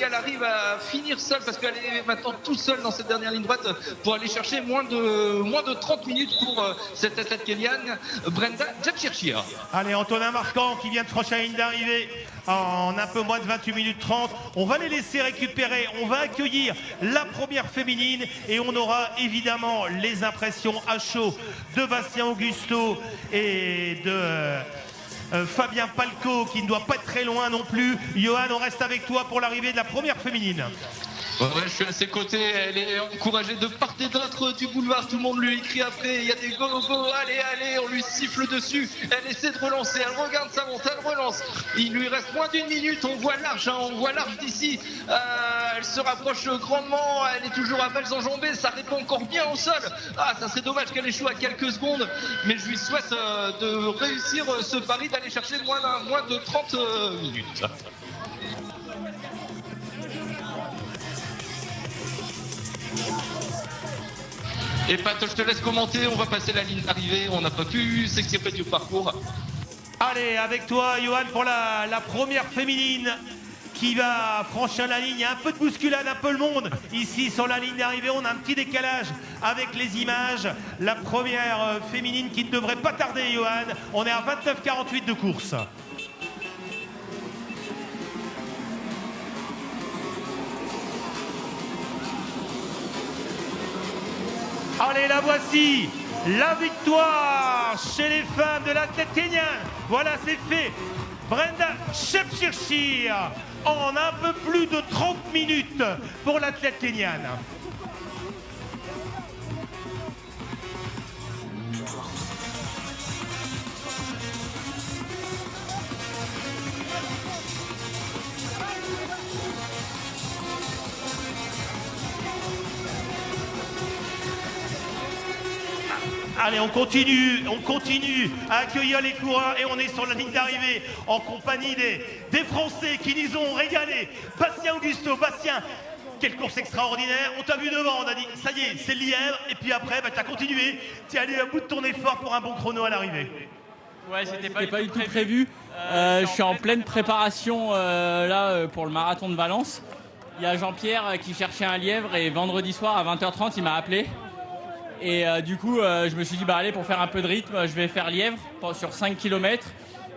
elle arrive à finir seule, parce qu'elle est maintenant tout seule dans cette dernière ligne droite, pour aller chercher moins de 30 minutes pour cette athlète kenyane, Brenda Jepchirchir. Allez, Antonin Marquand qui vient de franchir la ligne d'arrivée en un peu moins de 28 minutes 30. On va les laisser récupérer, on va accueillir la première féminine et on aura évidemment les impressions à chaud de Bastien Augusto et de Fabien Falco qui ne doit pas être très loin non plus. Johan, on reste avec toi pour l'arrivée de la première féminine. Ouais, je suis à ses côtés, elle est encouragée de part et d'autre du boulevard, tout le monde lui écrit après, il y a des go, allez, on lui siffle dessus, elle essaie de relancer, elle regarde sa monte, elle relance, il lui reste moins d'une minute, on voit large d'ici, elle se rapproche grandement, elle est toujours à belles enjambées, ça répond encore bien au sol, ça serait dommage qu'elle échoue à quelques secondes, mais je lui souhaite de réussir ce pari, d'aller chercher moins de 30 minutes. Et Pat, je te laisse commenter, on va passer la ligne d'arrivée, on n'a pas pu s'extirper du parcours. Allez, avec toi, Johan, pour la première féminine qui va franchir la ligne. Il y a un peu de bousculade, un peu le monde. Ici, sur la ligne d'arrivée, on a un petit décalage avec les images. La première féminine qui ne devrait pas tarder, Johan. On est à 29,48 de course. Allez, la voici, la victoire chez les femmes de l'athlète kenyan. Voilà, c'est fait. Brenda Chepchirchir en un peu plus de 30 minutes pour l'athlète kenyane. Allez, on continue à accueillir les coureurs et on est sur la ligne d'arrivée en compagnie des Français qui nous ont régalé. Bastien Augusto, Bastien, quelle course extraordinaire. On t'a vu devant, on a dit ça y est, c'est le lièvre. Et puis après, tu as continué, tu es allé au bout de ton effort pour un bon chrono à l'arrivée. Ouais, c'était pas du tout prévu. Je suis en pleine préparation pour le marathon de Valence. Il y a Jean-Pierre qui cherchait un lièvre et vendredi soir à 20h30, il m'a appelé. Et du coup, je me suis dit, allez, pour faire un peu de rythme, je vais faire lièvre sur 5 km.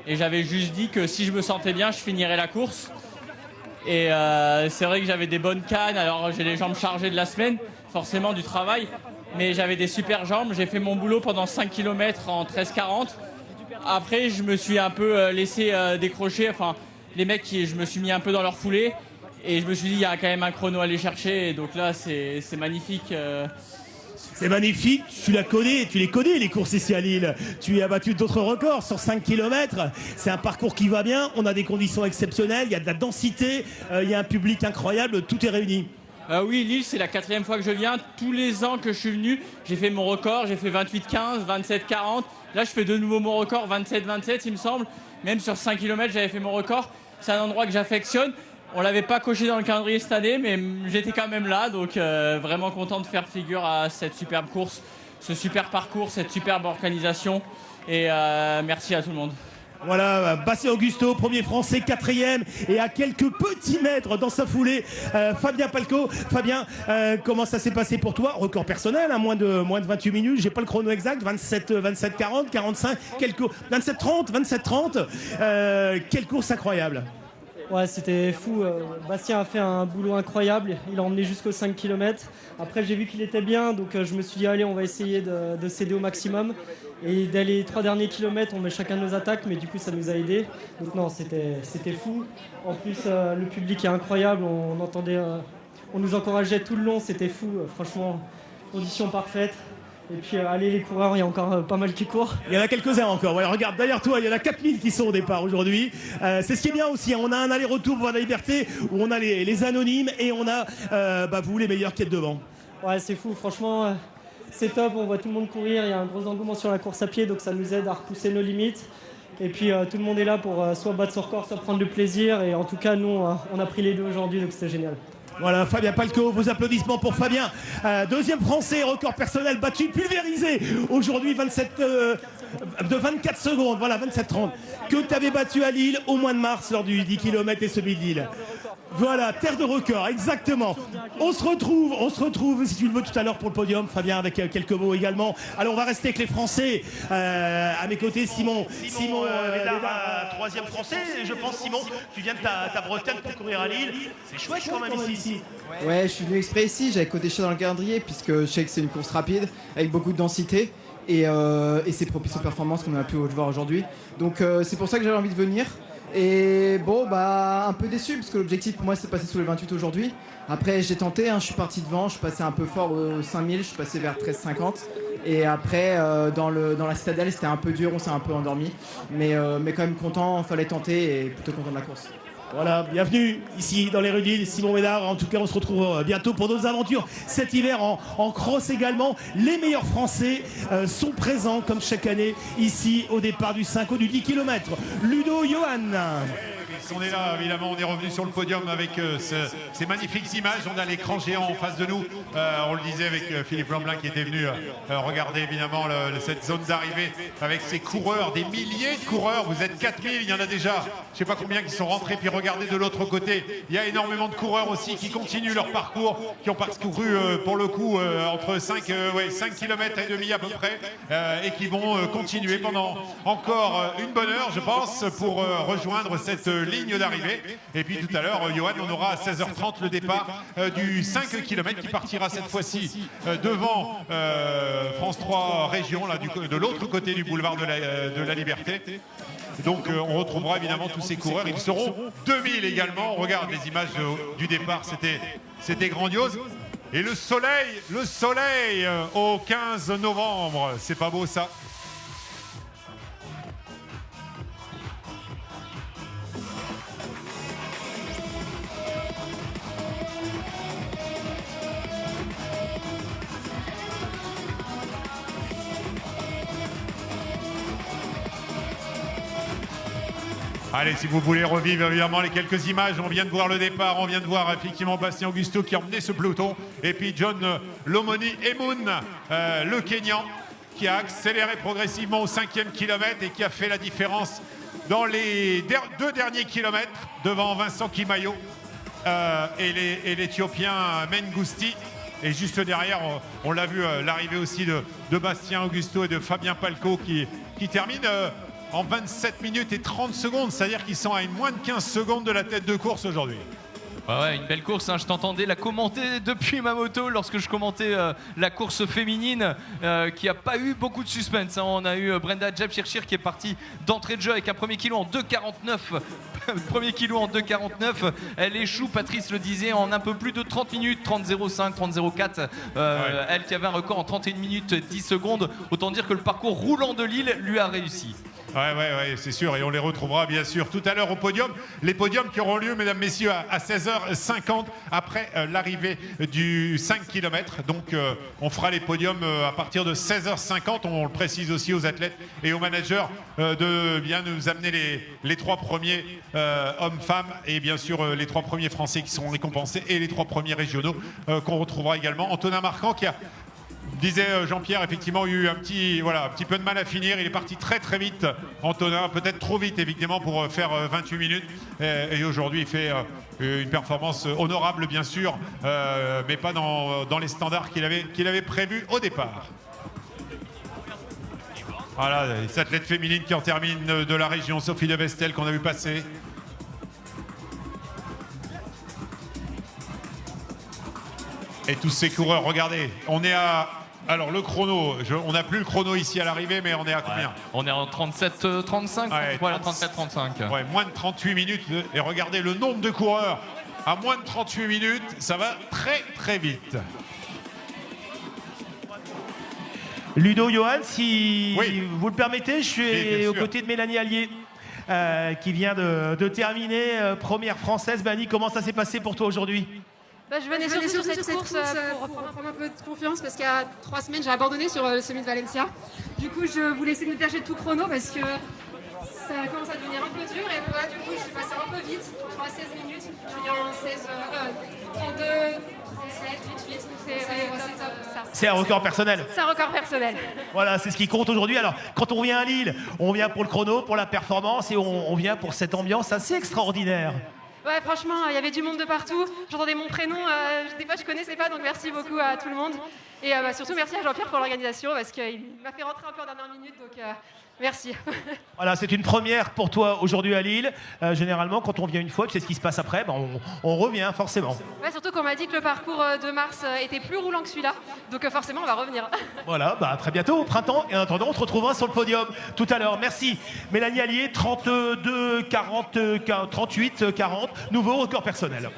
Et j'avais juste dit que si je me sentais bien, je finirais la course. Et c'est vrai que j'avais des bonnes cannes. Alors, j'ai les jambes chargées de la semaine, forcément du travail. Mais j'avais des super jambes. J'ai fait mon boulot pendant 5 km en 13,40. Après, je me suis un peu laissé décrocher. Enfin, les mecs, je me suis mis un peu dans leur foulée. Et je me suis dit, il y a quand même un chrono à aller chercher. Et donc là, c'est magnifique. C'est magnifique, tu les connais les courses ici à Lille. Tu as battu d'autres records sur 5 km. C'est un parcours qui va bien, on a des conditions exceptionnelles, il y a de la densité, il y a un public incroyable, tout est réuni. Oui, Lille, c'est la 4e fois que je viens. Tous les ans que je suis venu, j'ai fait mon record, j'ai fait 28,15, 27,40. Là, je fais de nouveau mon record, 27,27 il me semble. Même sur 5 km, j'avais fait mon record. C'est un endroit que j'affectionne. On l'avait pas coché dans le calendrier cette année, mais j'étais quand même là, donc vraiment content de faire figure à cette superbe course, ce super parcours, cette superbe organisation, et merci à tout le monde. Voilà, Bastien Augusto, premier français, 4e, et à quelques petits mètres dans sa foulée, Fabien Palco. Fabien, comment ça s'est passé pour toi? Record personnel, hein, moins de 28 minutes, j'ai pas le chrono exact, 27-40, 45, 27-30, quelle course incroyable. Ouais, c'était fou. Bastien a fait un boulot incroyable. Il a emmené jusqu'aux 5 km. Après, j'ai vu qu'il était bien, donc je me suis dit, allez, on va essayer de céder au maximum. Et dès les 3 derniers kilomètres, on met chacun nos attaques, mais du coup, ça nous a aidés. Donc non, c'était fou. En plus, le public est incroyable. On nous encourageait tout le long. C'était fou. Franchement, conditions parfaites. Et puis, allez, les coureurs, il y a encore pas mal qui courent. Il y en a quelques-uns encore. Ouais, regarde, derrière toi, il y en a 4000 qui sont au départ aujourd'hui. C'est ce qui est bien aussi. Hein. On a un aller-retour pour la liberté où on a les anonymes et on a vous, les meilleurs qui êtes devant. Ouais, c'est fou. Franchement, c'est top. On voit tout le monde courir. Il y a un gros engouement sur la course à pied, donc ça nous aide à repousser nos limites. Et puis, tout le monde est là pour soit battre son record, soit prendre du plaisir. Et en tout cas, nous, on a pris les deux aujourd'hui, donc c'était génial. Voilà, Fabien Palco, vos applaudissements pour Fabien. Deuxième français, record personnel battu, pulvérisé. Aujourd'hui, de 24 secondes, voilà, 27-30. Que tu avais battu à Lille au mois de mars lors du 10 km et celui de Lille. Voilà, terre de record, exactement. On se retrouve, si tu le veux, tout à l'heure pour le podium, Fabien, avec quelques mots également. Alors, on va rester avec les Français. À mes côtés, Simon Védard, troisième français, je pense. Simon, tu viens de ta Bretagne pour courir à Lille. C'est chouette quand même ici. Ouais, je suis venu exprès ici, j'avais coté ça dans le calendrier, puisque je sais que c'est une course rapide, avec beaucoup de densité. Et c'est propice aux performances qu'on a pu voir aujourd'hui. Donc c'est pour ça que j'avais envie de venir. Et bon, un peu déçu parce que l'objectif pour moi c'est de passer sous les 28 aujourd'hui. Après j'ai tenté, je suis parti devant, je suis passé un peu fort aux 5000, je suis passé vers 13,50. Et après dans la citadelle c'était un peu dur, on s'est un peu endormi. Mais quand même content, fallait tenter et plutôt content de la course. Voilà, bienvenue ici dans les rues de Lille, Simon Védard. En tout cas, on se retrouve bientôt pour d'autres aventures cet hiver en cross également. Les meilleurs Français sont présents comme chaque année ici au départ du 5 ou du 10 km. Ludo, Johan. Patrice. On est là, évidemment, on est revenu sur le podium avec ces magnifiques images. On a l'écran géant en face de nous. On le disait avec Philippe Lamblin qui était venu regarder évidemment cette zone d'arrivée avec ces coureurs, des milliers de coureurs. Vous êtes 4000, il y en a déjà, je ne sais pas combien qui sont rentrés. Puis regardez de l'autre côté, il y a énormément de coureurs aussi qui continuent leur parcours, qui ont parcouru pour le coup entre 5 km et demi à peu près et qui vont continuer pendant encore une bonne heure, je pense, pour rejoindre cette ligne d'arrivée. Et puis tout à l'heure, Johan, on aura à 16h30 le départ du 5 km qui partira cette fois-ci devant France 3 Région, là, de l'autre côté du boulevard de la Liberté. Donc on retrouvera évidemment tous ces coureurs. Ils seront 2000 également. On regarde les images du départ, c'était grandiose. Et le soleil au 15 novembre, c'est pas beau ça? Allez, si vous voulez revivre évidemment les quelques images, on vient de voir le départ, on vient de voir effectivement Bastien Augusto qui a emmené ce peloton, et puis John Lomoni Emun, le Kenyan, qui a accéléré progressivement au 5e kilomètre et qui a fait la différence dans les 2 derniers kilomètres devant Vincent Kimayo et l'Éthiopien Mengusti. Et juste derrière, on l'a vu, l'arrivée aussi de Bastien Augusto et de Fabien Palco qui termine en 27 minutes et 30 secondes, c'est-à-dire qu'ils sont à moins de 15 secondes de la tête de course aujourd'hui. Ouais, une belle course, hein. Je t'entendais la commenter depuis ma moto lorsque je commentais la course féminine qui n'a pas eu beaucoup de suspense, hein. On a eu Brenda Djabchirchir qui est partie d'entrée de jeu avec un premier kilo en 2,49. Premier kilo en 2,49. Elle échoue, Patrice le disait, en un peu plus de 30 minutes, 30,05, 30,04. Elle qui avait un record en 31 minutes 10 secondes. Autant dire que le parcours roulant de Lille lui a réussi. Ouais, c'est sûr, et on les retrouvera bien sûr tout à l'heure au podium. Les podiums qui auront lieu, mesdames, messieurs, à 16h50 après l'arrivée du 5 km. Donc on fera les podiums à partir de 16h50. On le précise aussi aux athlètes et aux managers de bien nous amener les 3 premiers hommes-femmes et bien sûr les 3 premiers français qui seront récompensés et les 3 premiers régionaux qu'on retrouvera également. Antonin Marquand qui a, disait Jean-Pierre, effectivement, il y a eu un petit peu de mal à finir. Il est parti très très vite, Antonin, peut-être trop vite évidemment pour faire 28 minutes. Et aujourd'hui, il fait une performance honorable bien sûr, mais pas dans les standards qu'il avait prévus au départ. Voilà, les athlètes féminines qui en terminent de la région, Sophie de Vestel qu'on a vu passer. Et tous ces coureurs, regardez, on est à... Alors le chrono, on n'a plus le chrono ici à l'arrivée, mais on est à combien? On est en 37-35, voilà, 37-35. Ouais, moins de 38 minutes, et regardez le nombre de coureurs. À moins de 38 minutes, ça va très très vite. Ludo, Johan, si vous le permettez, je suis aux côtés de Mélanie Allier, qui vient de terminer, première française. Mélanie, comment ça s'est passé pour toi aujourd'hui? Je venais surtout sur cette course pour prendre un peu de confiance parce qu'il y a 3 semaines j'ai abandonné sur le semi de Valencia. Du coup je voulais essayer de me détacher de tout chrono parce que ça commence à devenir un peu dur et voilà, du coup je suis passé un peu vite, je crois 16 minutes, je suis en 32, 37, 28, c'est un record personnel. C'est un record personnel. Voilà, c'est ce qui compte aujourd'hui. Alors, quand on vient à Lille, on vient pour le chrono, pour la performance et on vient pour cette ambiance assez extraordinaire. Ouais, franchement, il y avait du monde de partout. J'entendais mon prénom, des fois je connaissais pas, donc merci beaucoup à tout le monde. Et surtout merci à Jean-Pierre pour l'organisation parce qu'il m'a fait rentrer un peu en dernière minute, donc merci. Voilà, c'est une première pour toi aujourd'hui à Lille. Généralement, quand on vient une fois, tu sais ce qui se passe après, on revient forcément. Ouais, surtout qu'on m'a dit que le parcours de mars était plus roulant que celui-là, donc forcément on va revenir. Voilà, à très bientôt au printemps. Et en attendant, on te retrouvera sur le podium tout à l'heure. Merci. Mélanie Allier, 32, 40, 38, 40, nouveau record personnel.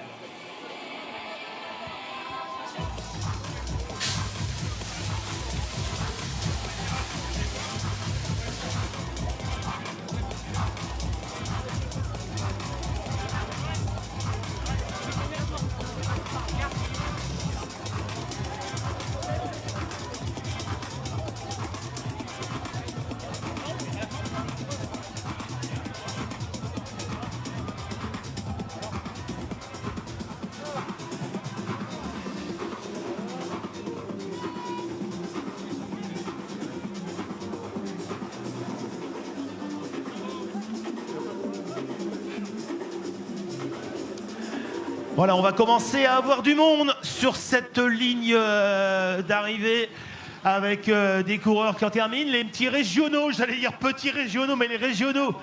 Voilà, on va commencer à avoir du monde sur cette ligne d'arrivée avec des coureurs qui en terminent, les petits régionaux, j'allais dire petits régionaux, mais les régionaux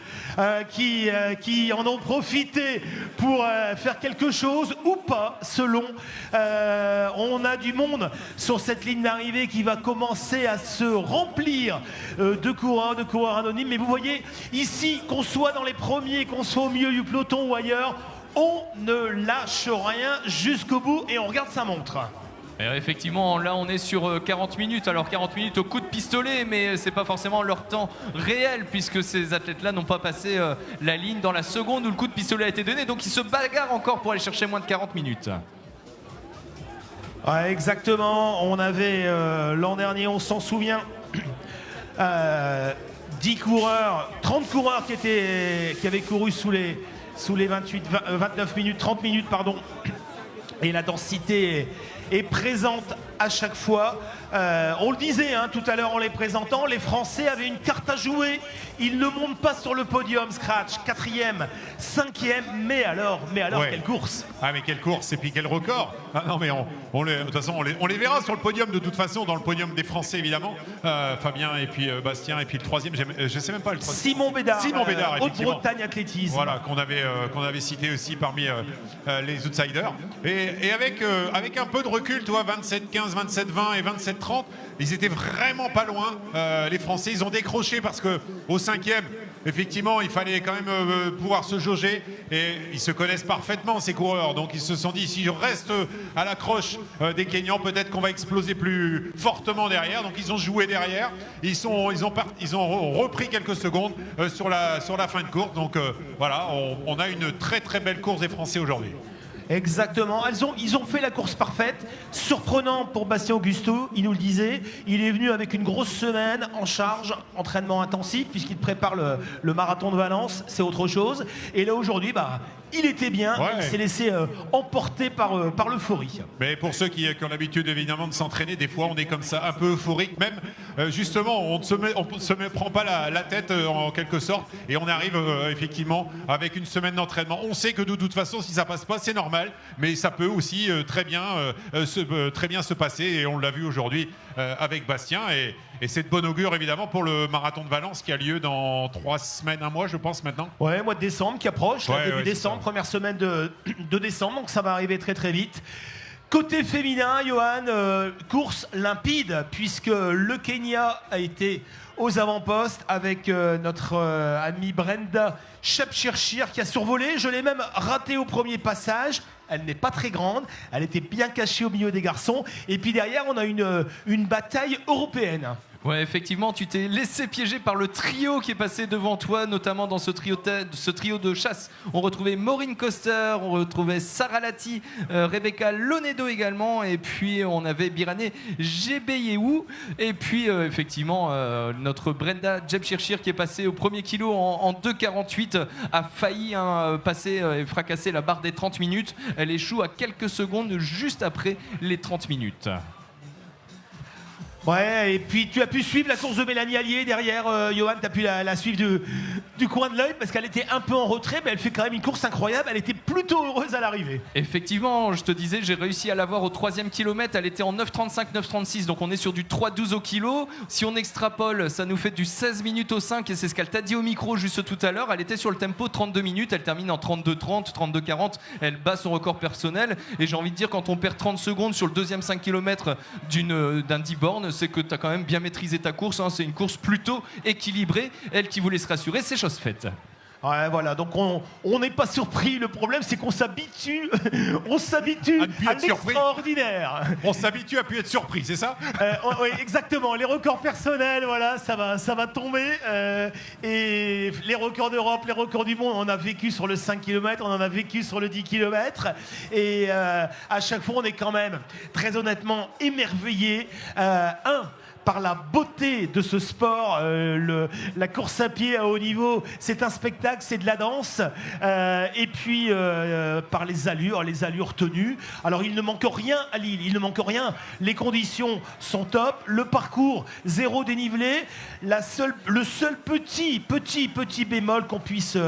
qui en ont profité pour faire quelque chose ou pas, selon. On a du monde sur cette ligne d'arrivée qui va commencer à se remplir de coureurs anonymes. Mais vous voyez, ici, qu'on soit dans les premiers, qu'on soit au milieu du peloton ou ailleurs, on ne lâche rien jusqu'au bout et on regarde sa montre. Et effectivement, là on est sur 40 minutes, alors 40 minutes au coup de pistolet, mais c'est pas forcément leur temps réel puisque ces athlètes-là n'ont pas passé la ligne dans la seconde où le coup de pistolet a été donné, donc ils se bagarrent encore pour aller chercher moins de 40 minutes. Ouais, exactement, on avait l'an dernier, on s'en souvient, 10 coureurs, 30 coureurs qui avaient couru sous les 29 minutes, 30 minutes, pardon, et la densité est présente à chaque fois. On le disait tout à l'heure en les présentant, les Français avaient une carte à jouer. Ils ne montent pas sur le podium, Scratch, 4e, 5e, mais alors, ouais. Quelle course! Ah mais quelle course, et puis quel record! Ah non mais de toute façon on les verra sur le podium de toute façon, dans le podium des Français évidemment. Fabien et puis Bastien et puis le troisième, je sais même pas le troisième. Simon Bédard, Haute-Bretagne Athlétisme. Voilà, qu'on avait cité aussi parmi les outsiders. Et avec un peu de recul, toi, 27-15, 27-20 et 27-30, ils étaient vraiment pas loin, les Français. Ils ont décroché parce qu'au 5e, effectivement, il fallait quand même pouvoir se jauger. Et ils se connaissent parfaitement, ces coureurs. Donc ils se sont dit, si je reste à l'accroche des Kenyans, peut-être qu'on va exploser plus fortement derrière. Donc ils ont joué derrière. Ils ont repris quelques secondes sur la fin de course. Donc voilà, on a une très très belle course des Français aujourd'hui. Exactement, ils ont fait la course parfaite, surprenant pour Bastien Augusto, il nous le disait, il est venu avec une grosse semaine en charge, entraînement intensif puisqu'il prépare le marathon de Valence, c'est autre chose, et là aujourd'hui, il était bien, ouais. Il s'est laissé emporter par l'euphorie. Mais pour ceux qui ont l'habitude évidemment de s'entraîner, des fois on est comme ça, un peu euphorique, même justement on ne se prend pas la tête en quelque sorte, et on arrive effectivement avec une semaine d'entraînement. On sait que de toute façon si ça passe pas c'est normal, mais ça peut aussi très bien se passer, et on l'a vu aujourd'hui avec Bastien, et c'est de bon augure évidemment pour le marathon de Valence qui a lieu dans 3 semaines, un mois je pense maintenant. Ouais, mois de décembre qui approche, début décembre, première semaine de décembre, donc ça va arriver très très vite. Côté féminin, Johan, course limpide puisque le Kenya a été aux avant-postes avec notre amie Brenda Chepchirchir qui a survolé. Je l'ai même ratée au premier passage. Elle n'est pas très grande. Elle était bien cachée au milieu des garçons. Et puis derrière, on a une bataille européenne. Ouais, effectivement, tu t'es laissé piéger par le trio qui est passé devant toi, notamment dans ce trio de chasse. On retrouvait Maureen Coster, on retrouvait Sarah Lati, Rebecca Lonedo également, et puis on avait Birane Gebeyehu, et puis effectivement notre Brenda Chepchirchir qui est passée au premier kilo en 2,48 a failli passer et fracasser la barre des 30 minutes. Elle échoue à quelques secondes juste après les 30 minutes. Ouais, et puis tu as pu suivre la course de Mélanie Allier derrière, Johan, tu as pu la suivre du coin de l'œil parce qu'elle était un peu en retrait, mais elle fait quand même une course incroyable, elle était plutôt heureuse à l'arrivée. Effectivement, je te disais, j'ai réussi à la voir au 3e kilomètre, elle était en 9,35, 9,36, donc on est sur du 3,12 au kilo. Si on extrapole, ça nous fait du 16 minutes au 5, et c'est ce qu'elle t'a dit au micro juste tout à l'heure. Elle était sur le tempo 32 minutes, elle termine en 32,30, 32,40, elle bat son record personnel, et j'ai envie de dire, quand on perd 30 secondes sur le deuxième 5 km d'un 10 bornes, c'est que tu as quand même bien maîtrisé ta course, c'est une course plutôt équilibrée. Elle qui voulait se rassurer, c'est chose faite. Ouais, voilà, donc on n'est pas surpris. Le problème, c'est qu'on s'habitue, à l'extraordinaire. On s'habitue à plus être surpris, c'est ça? Oui, exactement. Les records personnels, voilà, ça va tomber. Et les records d'Europe, les records du monde, on a vécu sur le 5 km, on en a vécu sur le 10 km. Et à chaque fois, on est quand même, très honnêtement, émerveillé. par la beauté de ce sport. La course à pied à haut niveau, c'est un spectacle, c'est de la danse. Et puis par les allures tenues. Alors il ne manque rien à Lille, il ne manque rien. Les conditions sont top, le parcours zéro dénivelé. Le seul petit bémol qu'on puisse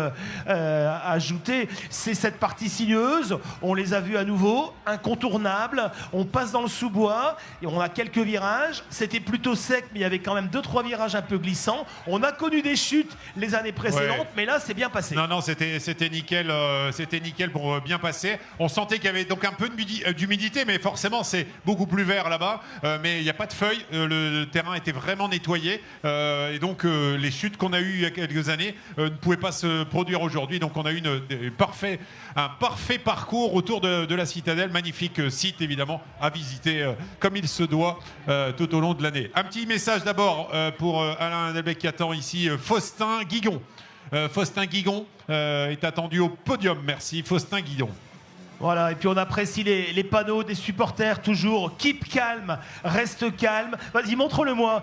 ajouter, c'est cette partie sinueuse. On les a vus à nouveau, incontournables. On passe dans le sous-bois et on a quelques virages. C'était plutôt sec, mais il y avait quand même 2-3 virages un peu glissants. On a connu des chutes les années précédentes, mais là c'est bien passé. Non, c'était nickel, pour bien passer. On sentait qu'il y avait donc un peu d'humidité, mais forcément c'est beaucoup plus vert là-bas. Mais il n'y a pas de feuilles, le terrain était vraiment nettoyé. Et donc les chutes qu'on a eues il y a quelques années ne pouvaient pas se produire aujourd'hui. Donc on a eu un parfait parcours autour de la citadelle. Magnifique site évidemment à visiter comme il se doit tout au long de l'année. Un petit message d'abord pour Alain Delbecq qui attend ici Faustin Guigon. Faustin Guigon est attendu au podium. Merci Faustin Guigon. Voilà, et puis on apprécie les panneaux des supporters toujours. Keep calm, reste calme. Vas-y, montre-le-moi.